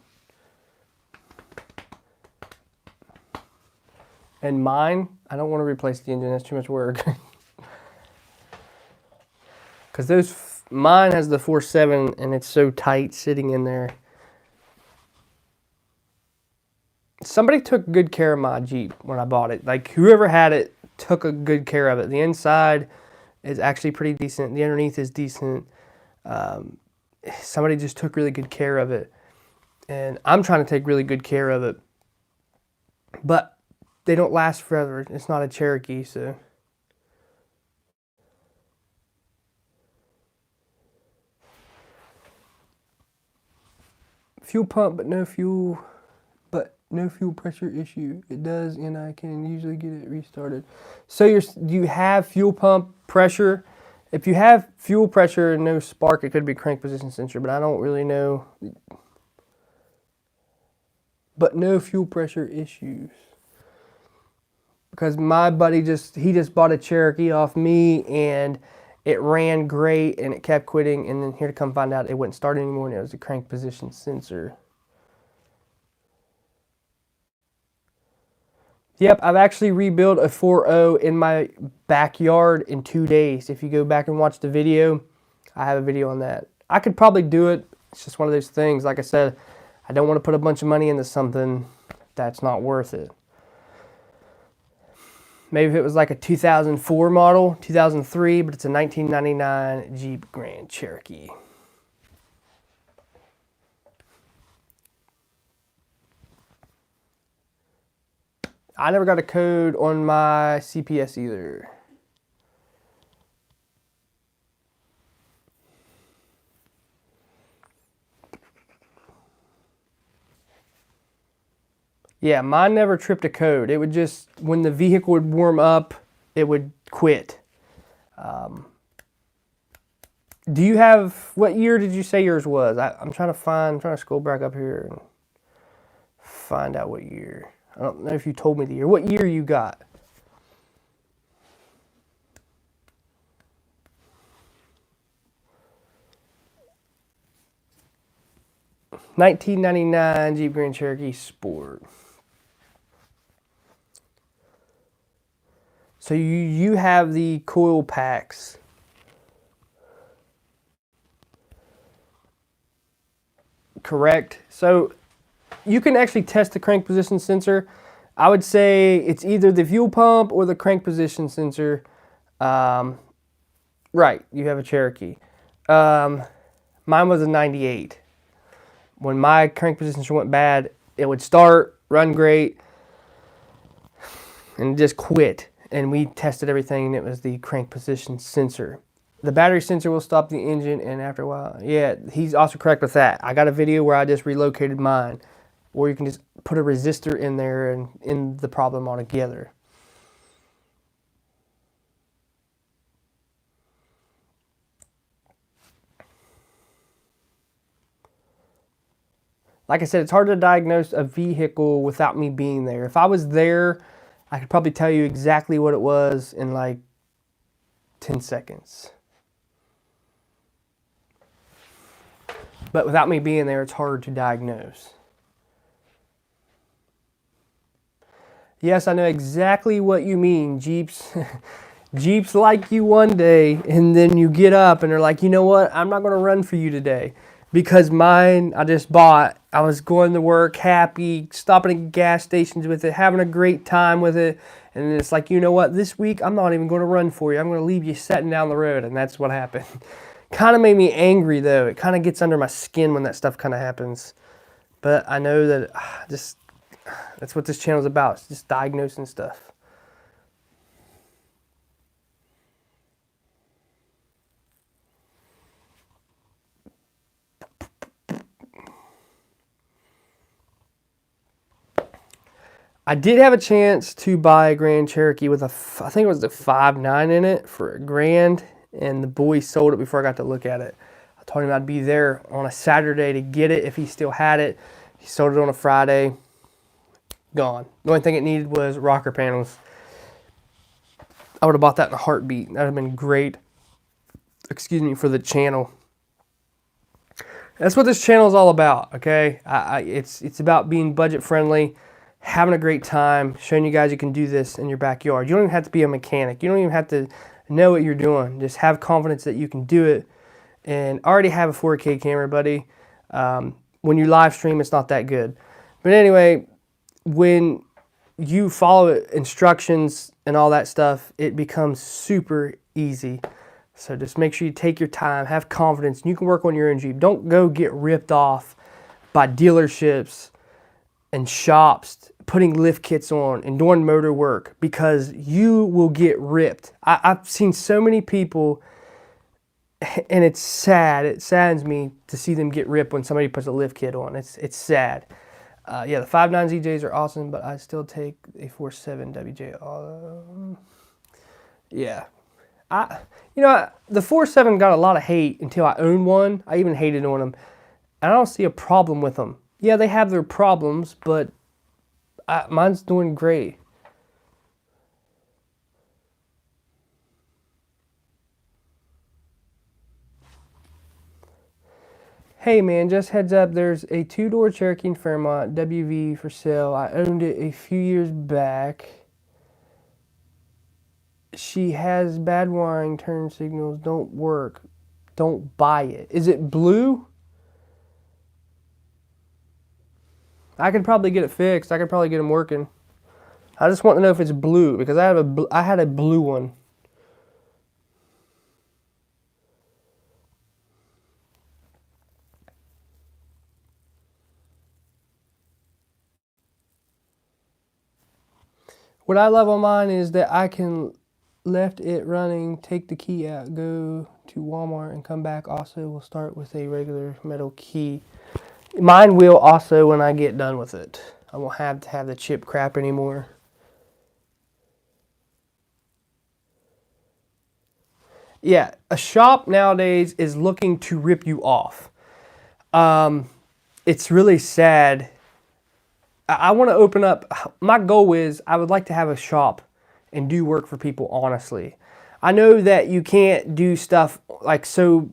And mine, I don't want to replace the engine. That's too much work. Because mine has the 4.7 and it's so tight sitting in there. Somebody took good care of my Jeep when I bought it. Like, whoever had it took a good care of it. The inside is actually pretty decent. The underneath is decent. Somebody just took really good care of it. And I'm trying to take really good care of it. But they don't last forever. It's not a Cherokee, so. Fuel pump, but no fuel pressure issue. It does, and I can usually get it restarted. So do you have fuel pump pressure? If you have fuel pressure and no spark, it could be crank position sensor, but I don't really know. But no fuel pressure issues. Because my buddy just bought a Cherokee off me, and it ran great and it kept quitting, and then here to come find out it wouldn't start anymore, and it was a crank position sensor. Yep, I've actually rebuilt a 4.0 in my backyard in 2 days. If you go back and watch the video, I have a video on that. I could probably do it. It's just one of those things. Like I said, I don't want to put a bunch of money into something that's not worth it. Maybe if it was like a 2004 model, 2003, but it's a 1999 Jeep Grand Cherokee. I never got a code on my CPS either. Yeah, mine never tripped a code. It would just, when the vehicle would warm up, it would quit. Do you have, what year did you say yours was? I'm trying to scroll back up here and find out what year. I don't know if you told me the year. What year you got? $1999 Jeep Grand Cherokee Sport. So you have the coil packs. Correct. So you can actually test the crank position sensor. I would say it's either the fuel pump or the crank position sensor. Right, you have a Cherokee. Mine was a 98. When my crank position sensor went bad, it would start, run great, and just quit. And we tested everything, and it was the crank position sensor. The battery sensor will stop the engine, and after a while, yeah, he's also correct with that. I got a video where I just relocated mine, or you can just put a resistor in there and end the problem altogether. Like I said, it's hard to diagnose a vehicle without me being there. If I was there, I could probably tell you exactly what it was in like 10 seconds. But without me being there, it's hard to diagnose. Yes, I know exactly what you mean, Jeeps. Jeeps like you one day, and then you get up and they're like, you know what, I'm not going to run for you today. Because mine, I just bought. I was going to work happy, stopping at gas stations with it, having a great time with it. And it's like, you know what, this week I'm not even going to run for you. I'm going to leave you sitting down the road. And that's what happened. Kind of made me angry, though. It kind of gets under my skin when that stuff kind of happens. But I know that that's what this channel is about. It's just diagnosing stuff. I did have a chance to buy a Grand Cherokee with I think it was the 5.9 in it for $1,000, and the boy sold it before I got to look at it. I told him I'd be there on a Saturday to get it if he still had it. He sold it on a Friday. Gone. The only thing it needed was rocker panels. I would have bought that in a heartbeat. That would have been great. Excuse me, for the channel. That's what this channel is all about, okay? It's about being budget friendly, having a great time, showing you guys you can do this in your backyard. You don't even have to be a mechanic. You don't even have to know what you're doing. Just have confidence that you can do it. And I already have a 4K camera, buddy. When you live stream, it's not that good. But anyway, when you follow instructions and all that stuff, it becomes super easy. So just make sure you take your time, have confidence, and you can work on your own Jeep. Don't go get ripped off by dealerships and shops putting lift kits on and doing motor work, because you will get ripped. I've seen so many people, and it's sad. It saddens me to see them get ripped when somebody puts a lift kit on. It's sad. Yeah, the 5.9 ZJs are awesome, but I still take a 4.7 WJ. Yeah. The 4.7 got a lot of hate until I owned one. I even hated on them. And I don't see a problem with them. Yeah, they have their problems, but mine's doing great. Hey man, just heads up, there's a 2-door Cherokee in Fairmont, WV for sale. I owned it a few years back. She has bad wiring, turn signals don't work. Don't buy it. Is it blue? I could probably get it fixed. I could probably get them working. I just want to know if it's blue because I had a blue one. What I love on mine is that I can left it running, take the key out, go to Walmart and come back. Also, we'll start with a regular metal key. Mine will also when I get done with it. I won't have to have the chip crap anymore. Yeah, a shop nowadays is looking to rip you off. It's really sad. I want to open up. My goal is I would like to have a shop and do work for people honestly. I know that you can't do stuff like so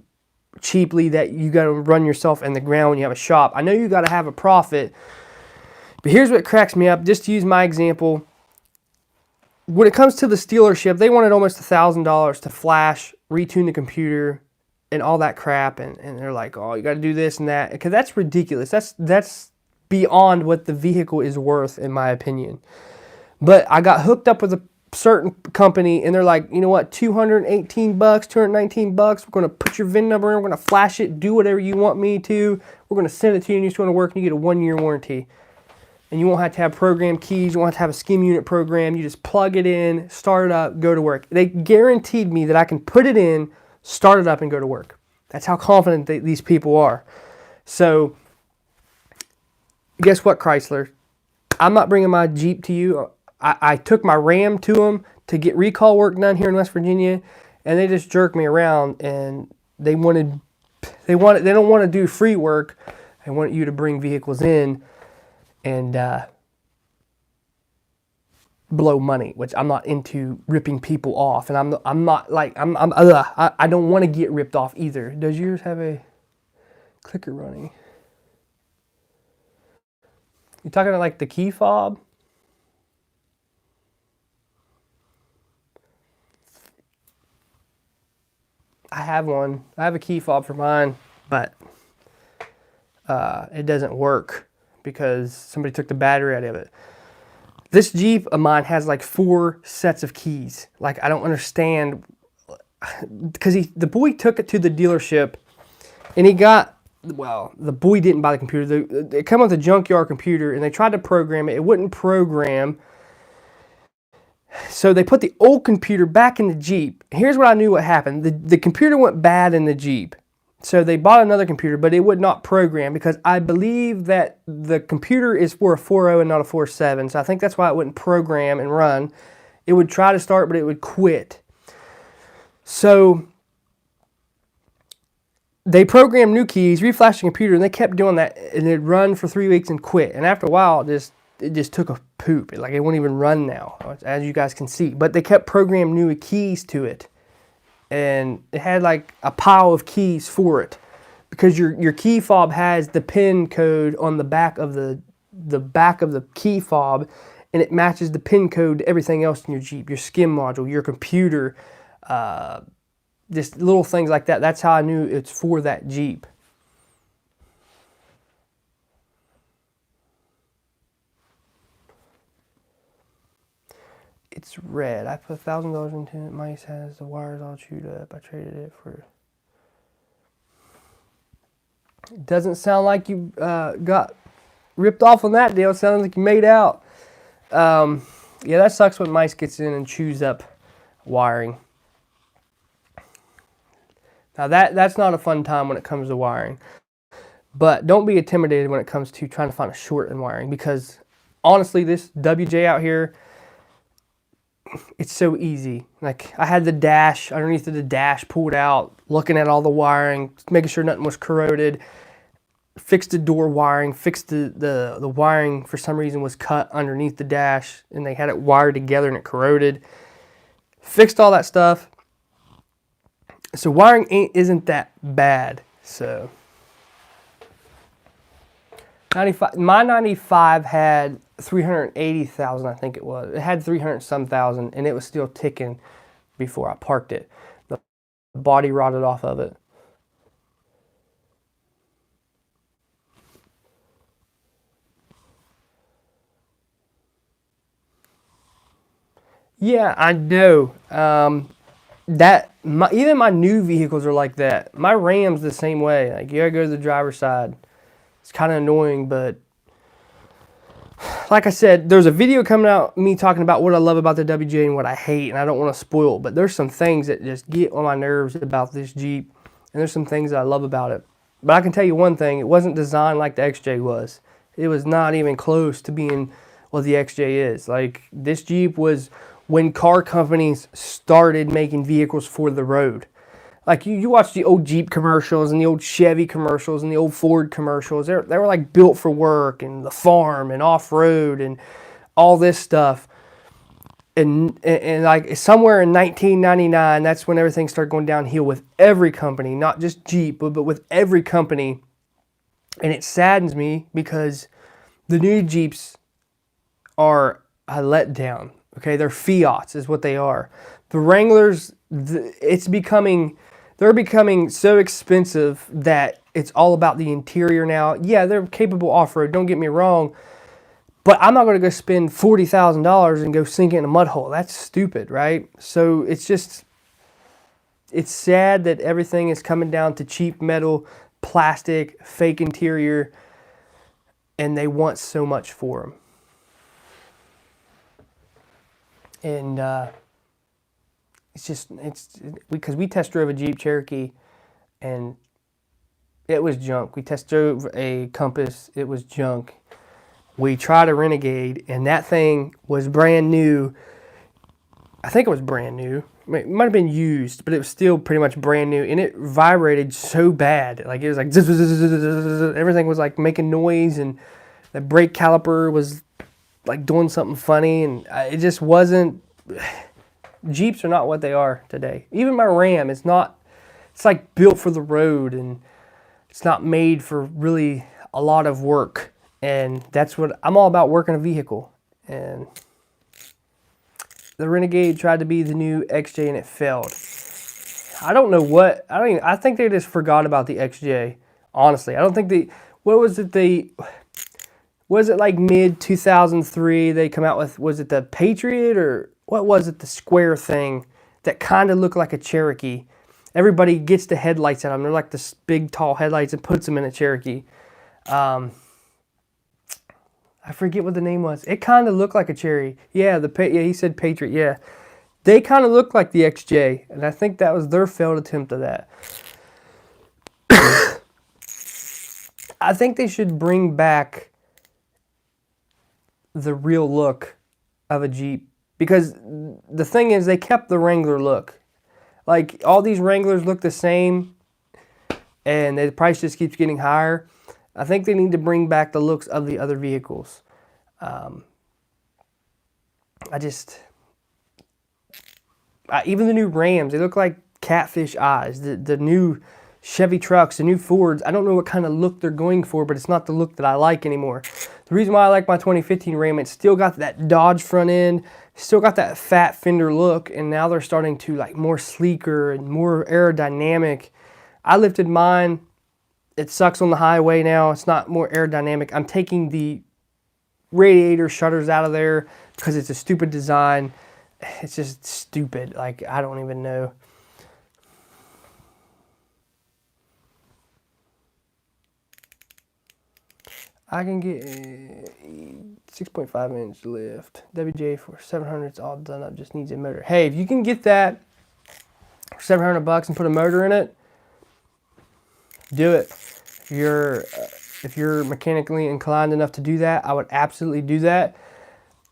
cheaply that you got to run yourself in the ground when you have a shop. I know you got to have a profit. But here's what cracks me up. Just to use my example. When it comes to the dealership, they wanted almost $1,000 to flash, retune the computer, and all that crap. And they're like, oh, you got to do this and that. Because that's ridiculous. That's beyond what the vehicle is worth, in my opinion. But I got hooked up with a certain company, and they're like, you know what, $218, $219. We're going to put your VIN number in. We're going to flash it. Do whatever you want me to. We're going to send it to you, and it's going to work, and you get a 1-year warranty. And you won't have to have program keys. You won't have to have a skim unit program. You just plug it in, start it up, go to work. They guaranteed me that I can put it in, start it up, and go to work. That's how confident these people are. So, guess what, Chrysler? I'm not bringing my Jeep to you. I took my Ram to them to get recall work done here in West Virginia, and they just jerked me around. And they don't want to do free work. They want you to bring vehicles in and blow money, which I'm not into ripping people off, and I don't want to get ripped off either. Does yours have a clicker running? You talking about like the key fob? I have one. I have a key fob for mine, but it doesn't work because somebody took the battery out of it. This Jeep of mine has like 4 sets of keys. Like, I don't understand, because the boy took it to the dealership and he got, well, the boy didn't buy the computer. They come with a junkyard computer and they tried to program it. It wouldn't program. So they put the old computer back in the Jeep. Here's what I knew what happened. The computer went bad in the Jeep. So they bought another computer, but it would not program because I believe that the computer is for a 4.0 and not a 4.7. So I think that's why it wouldn't program and run. It would try to start, but it would quit. So they programmed new keys, reflashed the computer, and they kept doing that. And it'd run for 3 weeks and quit. And after a while, it just took a poop. Like, it won't even run now, as you guys can see. But they kept programming new keys to it. And it had like a pile of keys for it, because your key fob has the pin code on the back of the key fob, and it matches the pin code to everything else in your Jeep, your skim module, your computer, just little things like that. That's how I knew it's for that Jeep. It's red. I put $1,000 into it. Mice has the wires all chewed up. I traded it for... It doesn't sound like you got ripped off on that deal. It sounds like you made out. Yeah, that sucks when mice gets in and chews up wiring. Now that's not a fun time when it comes to wiring. But don't be intimidated when it comes to trying to find a short in wiring, because honestly, this WJ out here, it's so easy. Like, I had the dash, underneath of the dash pulled out, looking at all the wiring, making sure nothing was corroded, fixed the door wiring, fixed the wiring for some reason was cut underneath the dash, and they had it wired together and it corroded. Fixed all that stuff. So wiring isn't that bad. So 95. My 95 had 380,000, I think it was. It had 300 some thousand, and it was still ticking before I parked it. The body rotted off of it. Yeah, I know. Even my new vehicles are like that. My Ram's the same way. Like, you gotta go to the driver's side. It's kind of annoying, but like I said, there's a video coming out me talking about what I love about the WJ and what I hate, and I don't want to spoil it, but there's some things that just get on my nerves about this Jeep, and there's some things that I love about it. But I can tell you one thing, it wasn't designed like the XJ was. It was not even close to being what the XJ is. Like, this Jeep was when car companies started making vehicles for the road. Like, you watch the old Jeep commercials and the old Chevy commercials and the old Ford commercials. They were like built for work and the farm and off-road and all this stuff. And like somewhere in 1999, that's when everything started going downhill with every company, not just Jeep, but with every company. And it saddens me because the new Jeeps are a letdown. Okay, they're Fiats is what they are. The Wranglers, they're becoming so expensive that it's all about the interior now. Yeah, they're capable off-road, don't get me wrong, but I'm not going to go spend $40,000 and go sink it in a mud hole. That's stupid, right? So it's sad that everything is coming down to cheap metal, plastic, fake interior, and they want so much for them. And it's because we test drove a Jeep Cherokee and it was junk. We test drove a Compass, it was junk. We tried a Renegade and that thing was brand new. I think it was brand new. It might have been used, but it was still pretty much brand new, and it vibrated so bad. Like, it was like everything was like making noise, and the brake caliper was like doing something funny, and it just wasn't. Jeeps are not what they are today. Even my Ram is not. It's like built for the road, and it's not made for really a lot of work. And that's what I'm all about, working a vehicle. And the Renegade tried to be the new XJ and it failed. I don't know what. I think they just forgot about the XJ. Honestly, I don't think was it like mid 2003 they come out with, was it the Patriot or what was it, the square thing that kind of looked like a Cherokee? Everybody gets the headlights at them. They're like this big tall headlights and puts them in a Cherokee. I forget what the name was. It kind of looked like a Cherokee. Yeah, he said Patriot. Yeah, they kind of looked like the XJ, and I think that was their failed attempt at that. I think they should bring back the real look of a Jeep, because the thing is, they kept the Wrangler look. Like, all these Wranglers look the same, and the price just keeps getting higher. I think they need to bring back the looks of the other vehicles. Even the new Rams, they look like catfish eyes. The new Chevy trucks, the new Fords, I don't know what kind of look they're going for, but it's not the look that I like anymore. The reason why I like my 2015 Ram, it's still got that Dodge front end, still got that fat fender look, and now they're starting to like more sleeker and more aerodynamic. I lifted mine. It sucks on the highway now. It's not more aerodynamic. I'm taking the radiator shutters out of there because it's a stupid design. It's just stupid. Like, I don't even know. I can get a 6.5 inch lift. WJ for 700, it's all done up, just needs a motor. Hey, if you can get that for $700 and put a motor in it, do it. If you're mechanically inclined enough to do that, I would absolutely do that.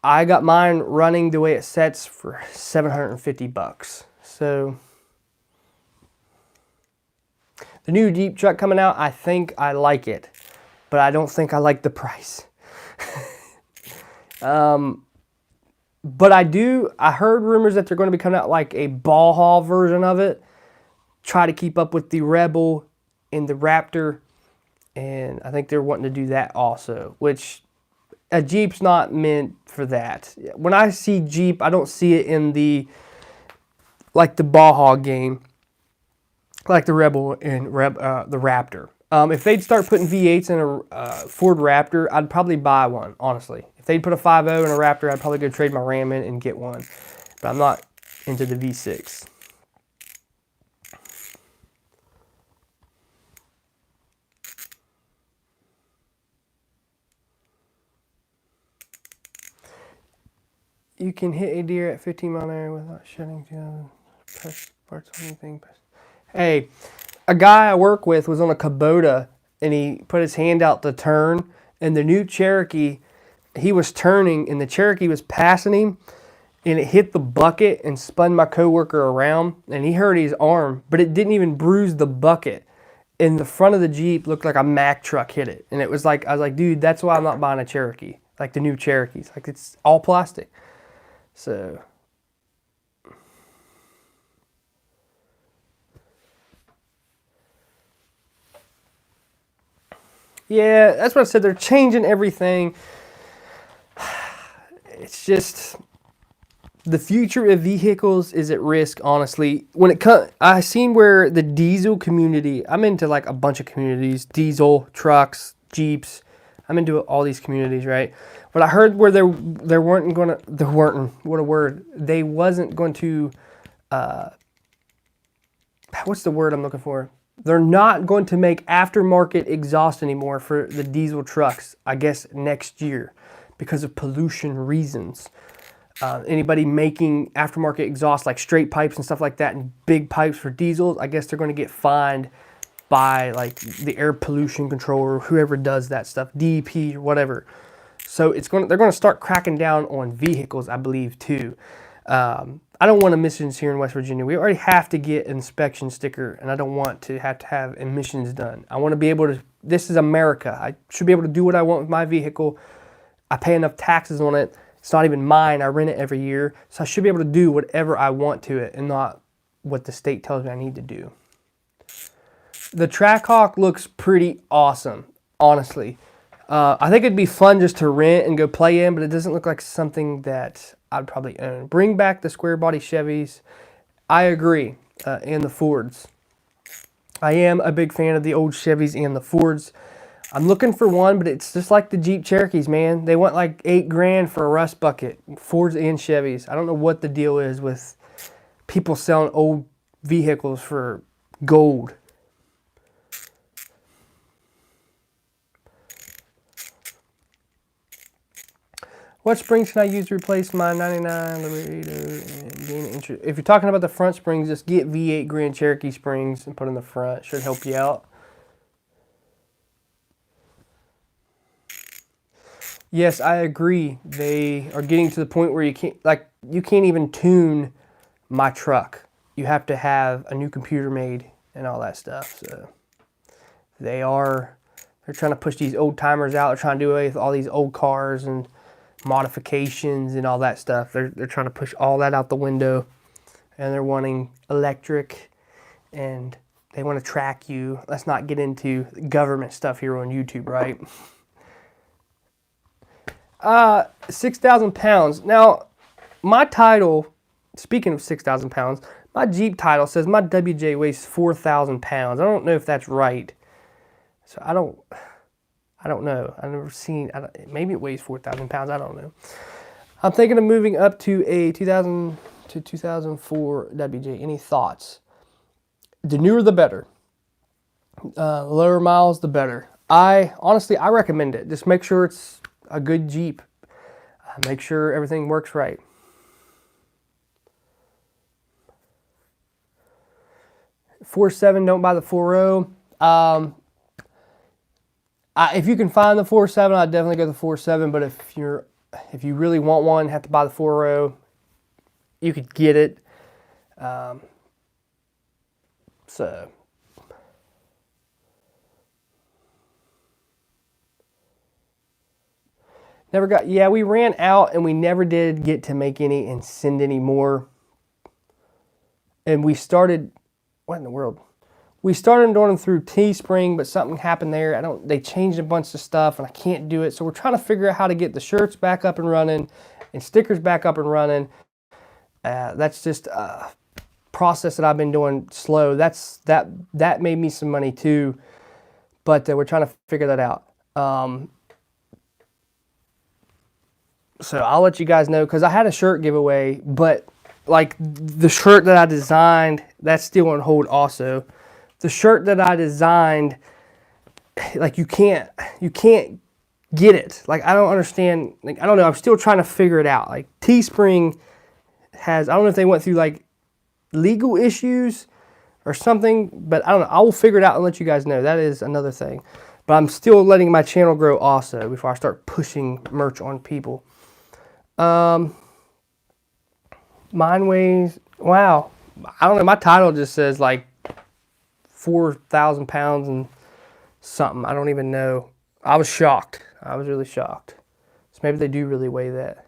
I got mine running the way it sets for $750. So the new Jeep truck coming out, I think I like it, but I don't think I like the price. But I heard rumors that they're going to be coming out like a ball haul version of it. Try to keep up with the Rebel and the Raptor And I think they're wanting to do that also, which a Jeep's not meant for that. When I see Jeep, I don't see it in the, like the Baja game, like the Rebel and the Raptor. If they'd start putting V8s in a Ford Raptor, I'd probably buy one, honestly. If they'd put a 5.0 in a Raptor, I'd probably go trade my Ram in and get one. But I'm not into the V6. You can hit a deer at 15 mile an hour without shutting down parts on anything. Hey, a guy I work with was on a Kubota, and he put his hand out to turn, and the new Cherokee, he was turning, and the Cherokee was passing him, and it hit the bucket and spun my coworker around, and he hurt his arm, but it didn't even bruise the bucket. And the front of the Jeep looked like a Mack truck hit it, and it was like, I was like, dude, that's why I'm not buying a Cherokee, like the new Cherokees, like it's all plastic. So, yeah, that's what I said. They're changing everything. It's just the future of vehicles is at risk, honestly. When it comes, I seen where the diesel community, I'm into like a bunch of communities, diesel, trucks, Jeeps. I'm into all these communities, right? But I heard where they wasn't going to, what's the word I'm looking for? They're not going to make aftermarket exhaust anymore for the diesel trucks, I guess, next year because of pollution reasons. Anybody making aftermarket exhaust like straight pipes and stuff like that and big pipes for diesels, I guess they're going to get fined by like the air pollution controller, whoever does that stuff, DEP or whatever. So they're going to start cracking down on vehicles, I believe, too. I don't want emissions here in West Virginia. We already have to get an inspection sticker, and I don't want to have emissions done. I want to be able to, this is America. I should be able to do what I want with my vehicle. I pay enough taxes on it. It's not even mine. I rent it every year. So I should be able to do whatever I want to it and not what the state tells me I need to do. The Trackhawk looks pretty awesome, honestly. I think it'd be fun just to rent and go play in, but it doesn't look like something that I'd probably own. Bring back the square body Chevys. I agree, and the Fords. I am a big fan of the old Chevys and the Fords. I'm looking for one, but it's just like the Jeep Cherokees, man. They want like $8,000 for a rust bucket. Fords and Chevys. I don't know what the deal is with people selling old vehicles for gold. What springs can I use to replace my 99 Laredo and gain interest? If you're talking about the front springs, just get V8 Grand Cherokee springs and put in the front. Should help you out. Yes, I agree. They are getting to the point where you can't even tune my truck. You have to have a new computer made and all that stuff. So they're trying to push these old timers out. They're trying to do away with all these old cars and modifications and all that stuff. They're trying to push all that out the window, and they're wanting electric, and they want to track you. Let's not get into government stuff here on YouTube, right? 6,000 pounds. Now, my title, speaking of 6,000 pounds, my Jeep title says my WJ weighs 4,000 pounds. I don't know if that's right. So I don't know. I've never seen, maybe it weighs 4,000 pounds. I don't know. I'm thinking of moving up to a 2000 to 2004 WJ. Any thoughts? The newer, the better. Lower miles, the better. Honestly, I recommend it. Just make sure it's a good Jeep. Make sure everything works right. .47, don't buy the 4.0. If you can find the 4.7, I'd definitely go the 4.7. But if you really want one, have to buy the 4.0. You could get it. So. We ran out and we never did get to make any and send any more. And we started, what in the world? We started doing them through Teespring, but something happened there. They changed a bunch of stuff and I can't do it. So we're trying to figure out how to get the shirts back up and running and stickers back up and running. That's just a process that I've been doing slow. That made me some money too, but we're trying to figure that out. So I'll let you guys know, because I had a shirt giveaway, but like the shirt that I designed, that's still on hold also. The shirt that I designed, like you can't get it. Like I don't understand, like I don't know, I'm still trying to figure it out. Like Teespring has, I don't know if they went through like legal issues or something, but I don't know. I will figure it out and let you guys know. That is another thing. But I'm still letting my channel grow also before I start pushing merch on people. Mine weighs, wow, I don't know, my title just says like 4,000 pounds and something. I don't even know. I was shocked. I was really shocked. So maybe they do really weigh that.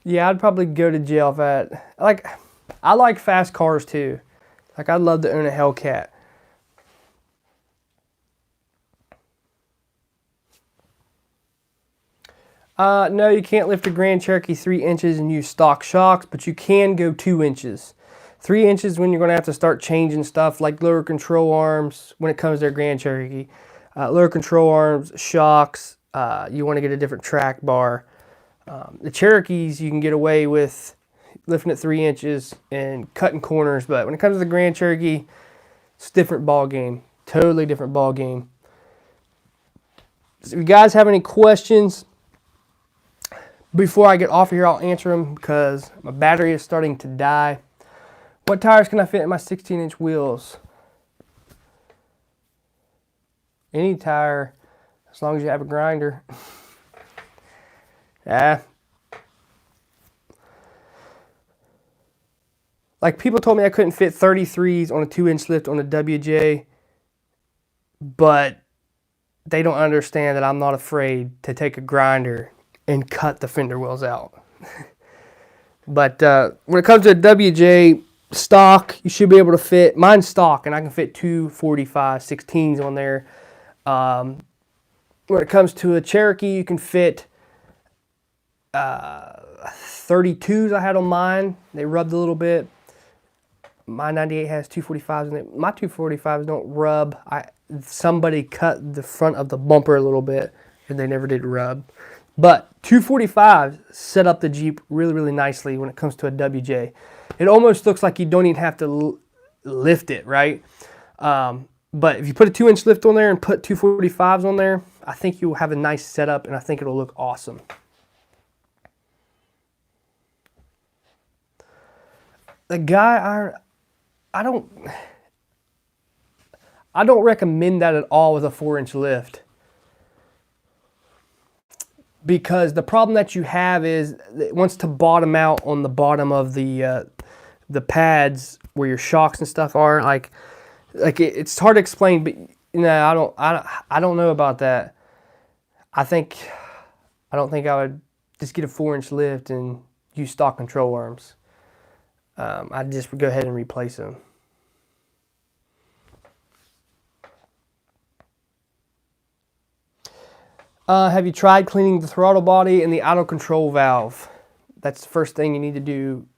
Yeah, I'd probably go to jail if I like fast cars too. Like I'd love to own a Hellcat. No, you can't lift a Grand Cherokee 3 inches and use stock shocks, but you can go 2 inches. 3 inches when you're going to have to start changing stuff like lower control arms when it comes to a Grand Cherokee. Lower control arms, shocks, you want to get a different track bar. The Cherokees, you can get away with lifting it 3 inches and cutting corners, but when it comes to the Grand Cherokee, it's a different ball game. Totally different ball game. So if you guys have any questions, before I get off of here, I'll answer them because my battery is starting to die. What tires can I fit in my 16-inch wheels? Any tire, as long as you have a grinder. Yeah. Like people told me I couldn't fit 33s on a 2-inch lift on a WJ, but they don't understand that I'm not afraid to take a grinder and cut the fender wells out. But when it comes to a WJ stock, you should be able to fit, mine's stock, and I can fit 245 16s on there. When it comes to a Cherokee, you can fit 32s I had on mine. They rubbed a little bit. My 98 has 245s in it. My 245s don't rub. Somebody cut the front of the bumper a little bit, and they never did rub. But 245s set up the Jeep really, really nicely when it comes to a WJ. It almost looks like you don't even have to lift it, right? But if you put a 2-inch lift on there and put 245s on there, I think you'll have a nice setup, and I think it'll look awesome. The guy, I don't recommend that at all with a 4-inch lift. Because the problem that you have is it wants to bottom out on the bottom of the pads where your shocks and stuff are. Like it's hard to explain, but you know, I don't know about that. I don't think I would just get a 4-inch lift and use stock control arms. I'd just go ahead and replace them. Have you tried cleaning the throttle body and the auto control valve? That's the first thing you need to do.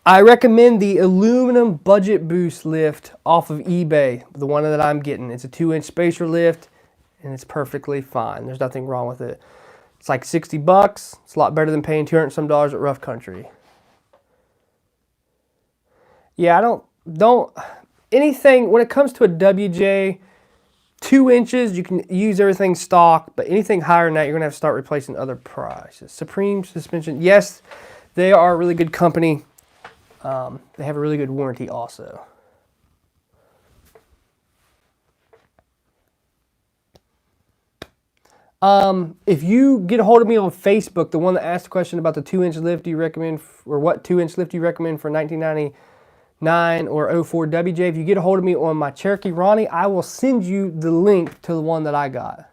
I recommend the aluminum budget boost lift off of eBay, the one that I'm getting. It's a 2-inch spacer lift, and it's perfectly fine. There's nothing wrong with it. It's like $60. It's a lot better than paying $200 and some at Rough Country. Yeah, I don't anything when it comes to a WJ, 2 inches you can use everything stock, but anything higher than that you're gonna have to start replacing other prices. Supreme suspension, yes, they are a really good company. They have a really good warranty also. If you get a hold of me on Facebook, the one that asked the question about the 2-inch lift you recommend, or what 2-inch lift you recommend for 1999 or 04 WJ, if you get a hold of me on my Cherokee Ronnie, I will send you the link to the one that I got.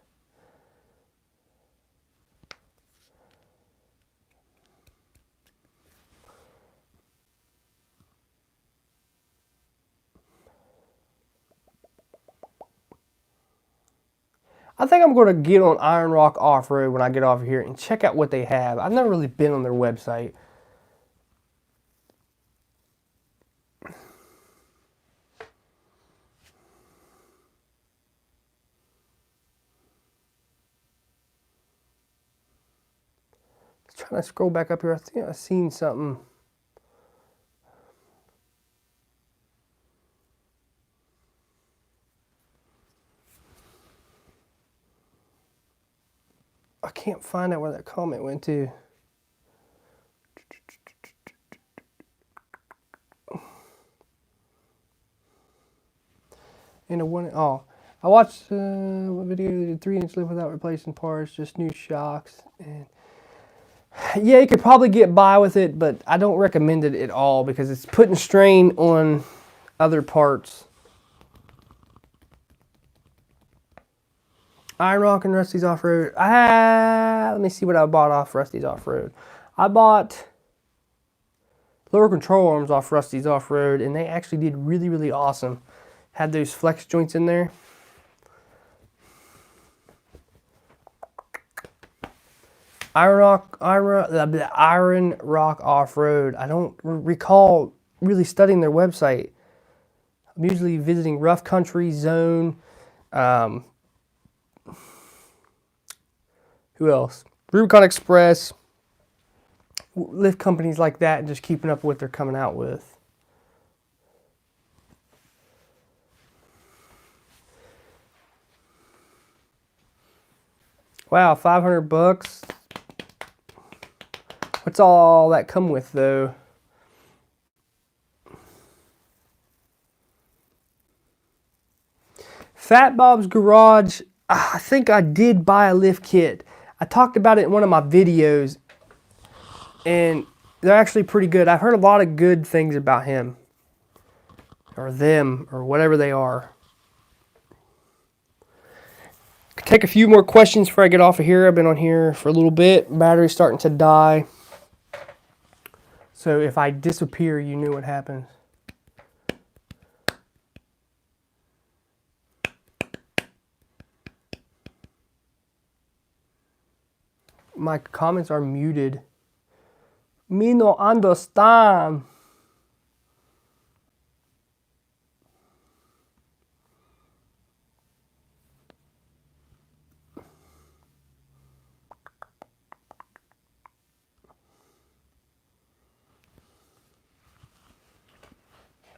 I think I'm going to get on Iron Rock Off-Road when I get off of here and check out what they have. I've never really been on their website. Trying to scroll back up here. I think I've seen something. I can't find out where that comment went to. And a one, oh, I watched what video they did 3-inch lift without replacing parts, just new shocks. And yeah, you could probably get by with it, but I don't recommend it at all because it's putting strain on other parts. Iron Rock and Rusty's Off-Road. Let me see what I bought off Rusty's Off-Road. I bought lower control arms off Rusty's Off-Road, and they actually did really, really awesome. Had those flex joints in there. Iron Rock Off-Road. I don't recall really studying their website. I'm usually visiting Rough Country Zone. Who else? Rubicon Express. Lift companies like that and just keeping up with what they're coming out with. Wow, 500 bucks. What's all that come with though? Fat Bob's Garage. I think I did buy a lift kit. I talked about it in one of my videos, and they're actually pretty good. I've heard a lot of good things about him, or them, or whatever they are. Take a few more questions before I get off of here. I've been on here for a little bit. Battery's starting to die. So if I disappear, you knew what happens. My comments are muted. Me no understand.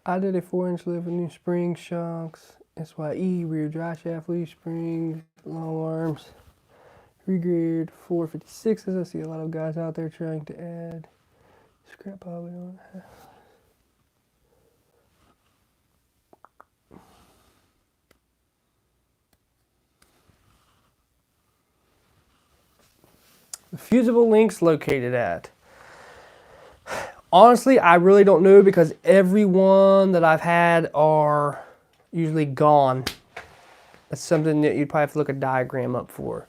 I did a 4-inch lift with new spring shocks, SYE, rear drive shaft, leaf springs, long arms, regeared 456s. I see a lot of guys out there trying to add scrap probably on. The fusible links located at. Honestly, I really don't know because every one that I've had are usually gone. That's something that you'd probably have to look a diagram up for.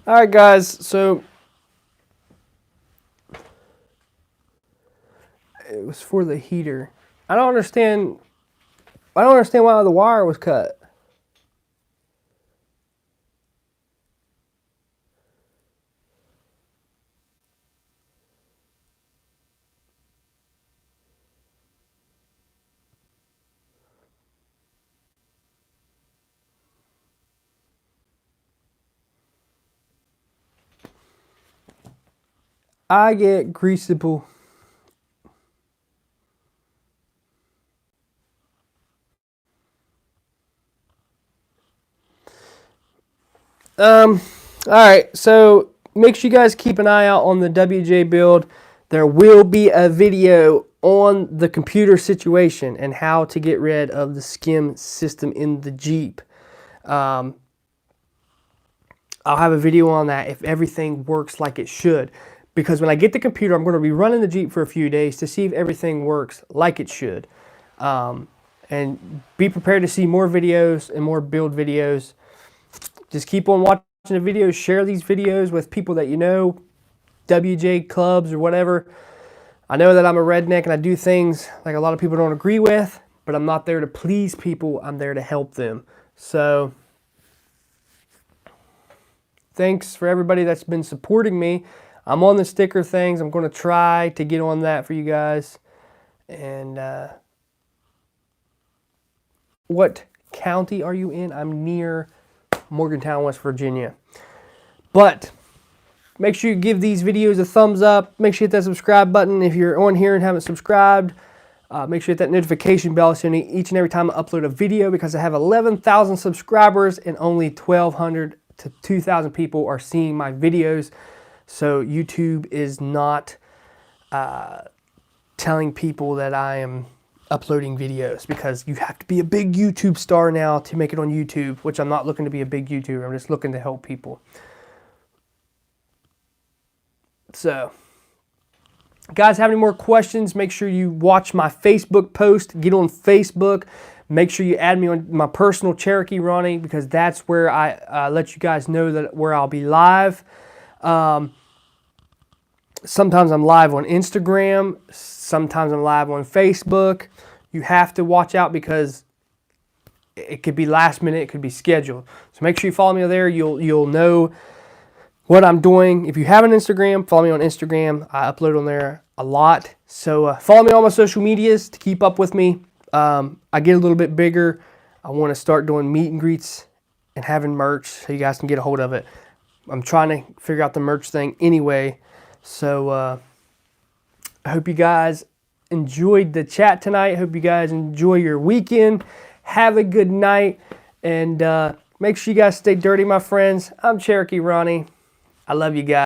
All right, guys, so it was for the heater. I don't understand why the wire was cut. I get greasable. All right, so make sure you guys keep an eye out on the WJ build. There will be a video on the computer situation and how to get rid of the skim system in the Jeep. I'll have a video on that if everything works like it should. Because when I get the computer, I'm going to be running the Jeep for a few days to see if everything works like it should. And be prepared to see more videos and more build videos. Just keep on watching the videos. Share these videos with people that you know, WJ clubs or whatever. I know that I'm a redneck and I do things like a lot of people don't agree with, but I'm not there to please people. I'm there to help them. So thanks for everybody that's been supporting me. I'm on the sticker things. I'm going to try to get on that for you guys. And what county are you in? I'm near Morgantown, West Virginia. But make sure you give these videos a thumbs up. Make sure you hit that subscribe button if you're on here and haven't subscribed. Make sure you hit that notification bell so you know each and every time I upload a video, because I have 11,000 subscribers and only 1,200 to 2,000 people are seeing my videos. So YouTube is not telling people that I am uploading videos, because you have to be a big YouTube star now to make it on YouTube, which I'm not looking to be a big YouTuber. I'm just looking to help people. So, guys, have any more questions, make sure you watch my Facebook post. Get on Facebook. Make sure you add me on my personal Cherokee Ronnie, because that's where I let you guys know that where I'll be live. Sometimes I'm live on Instagram. Sometimes I'm live on Facebook. You have to watch out because it could be last minute. It could be scheduled. So make sure you follow me there. You'll know what I'm doing. If you have an Instagram, follow me on Instagram. I upload on there a lot. So follow me on my social medias to keep up with me. I get a little bit bigger. I want to start doing meet and greets and having merch so you guys can get a hold of it. I'm trying to figure out the merch thing anyway. So I hope you guys enjoyed the chat tonight. I hope you guys enjoy your weekend. Have a good night. And make sure you guys stay dirty, my friends. I'm Cherokee Ronnie. I love you guys.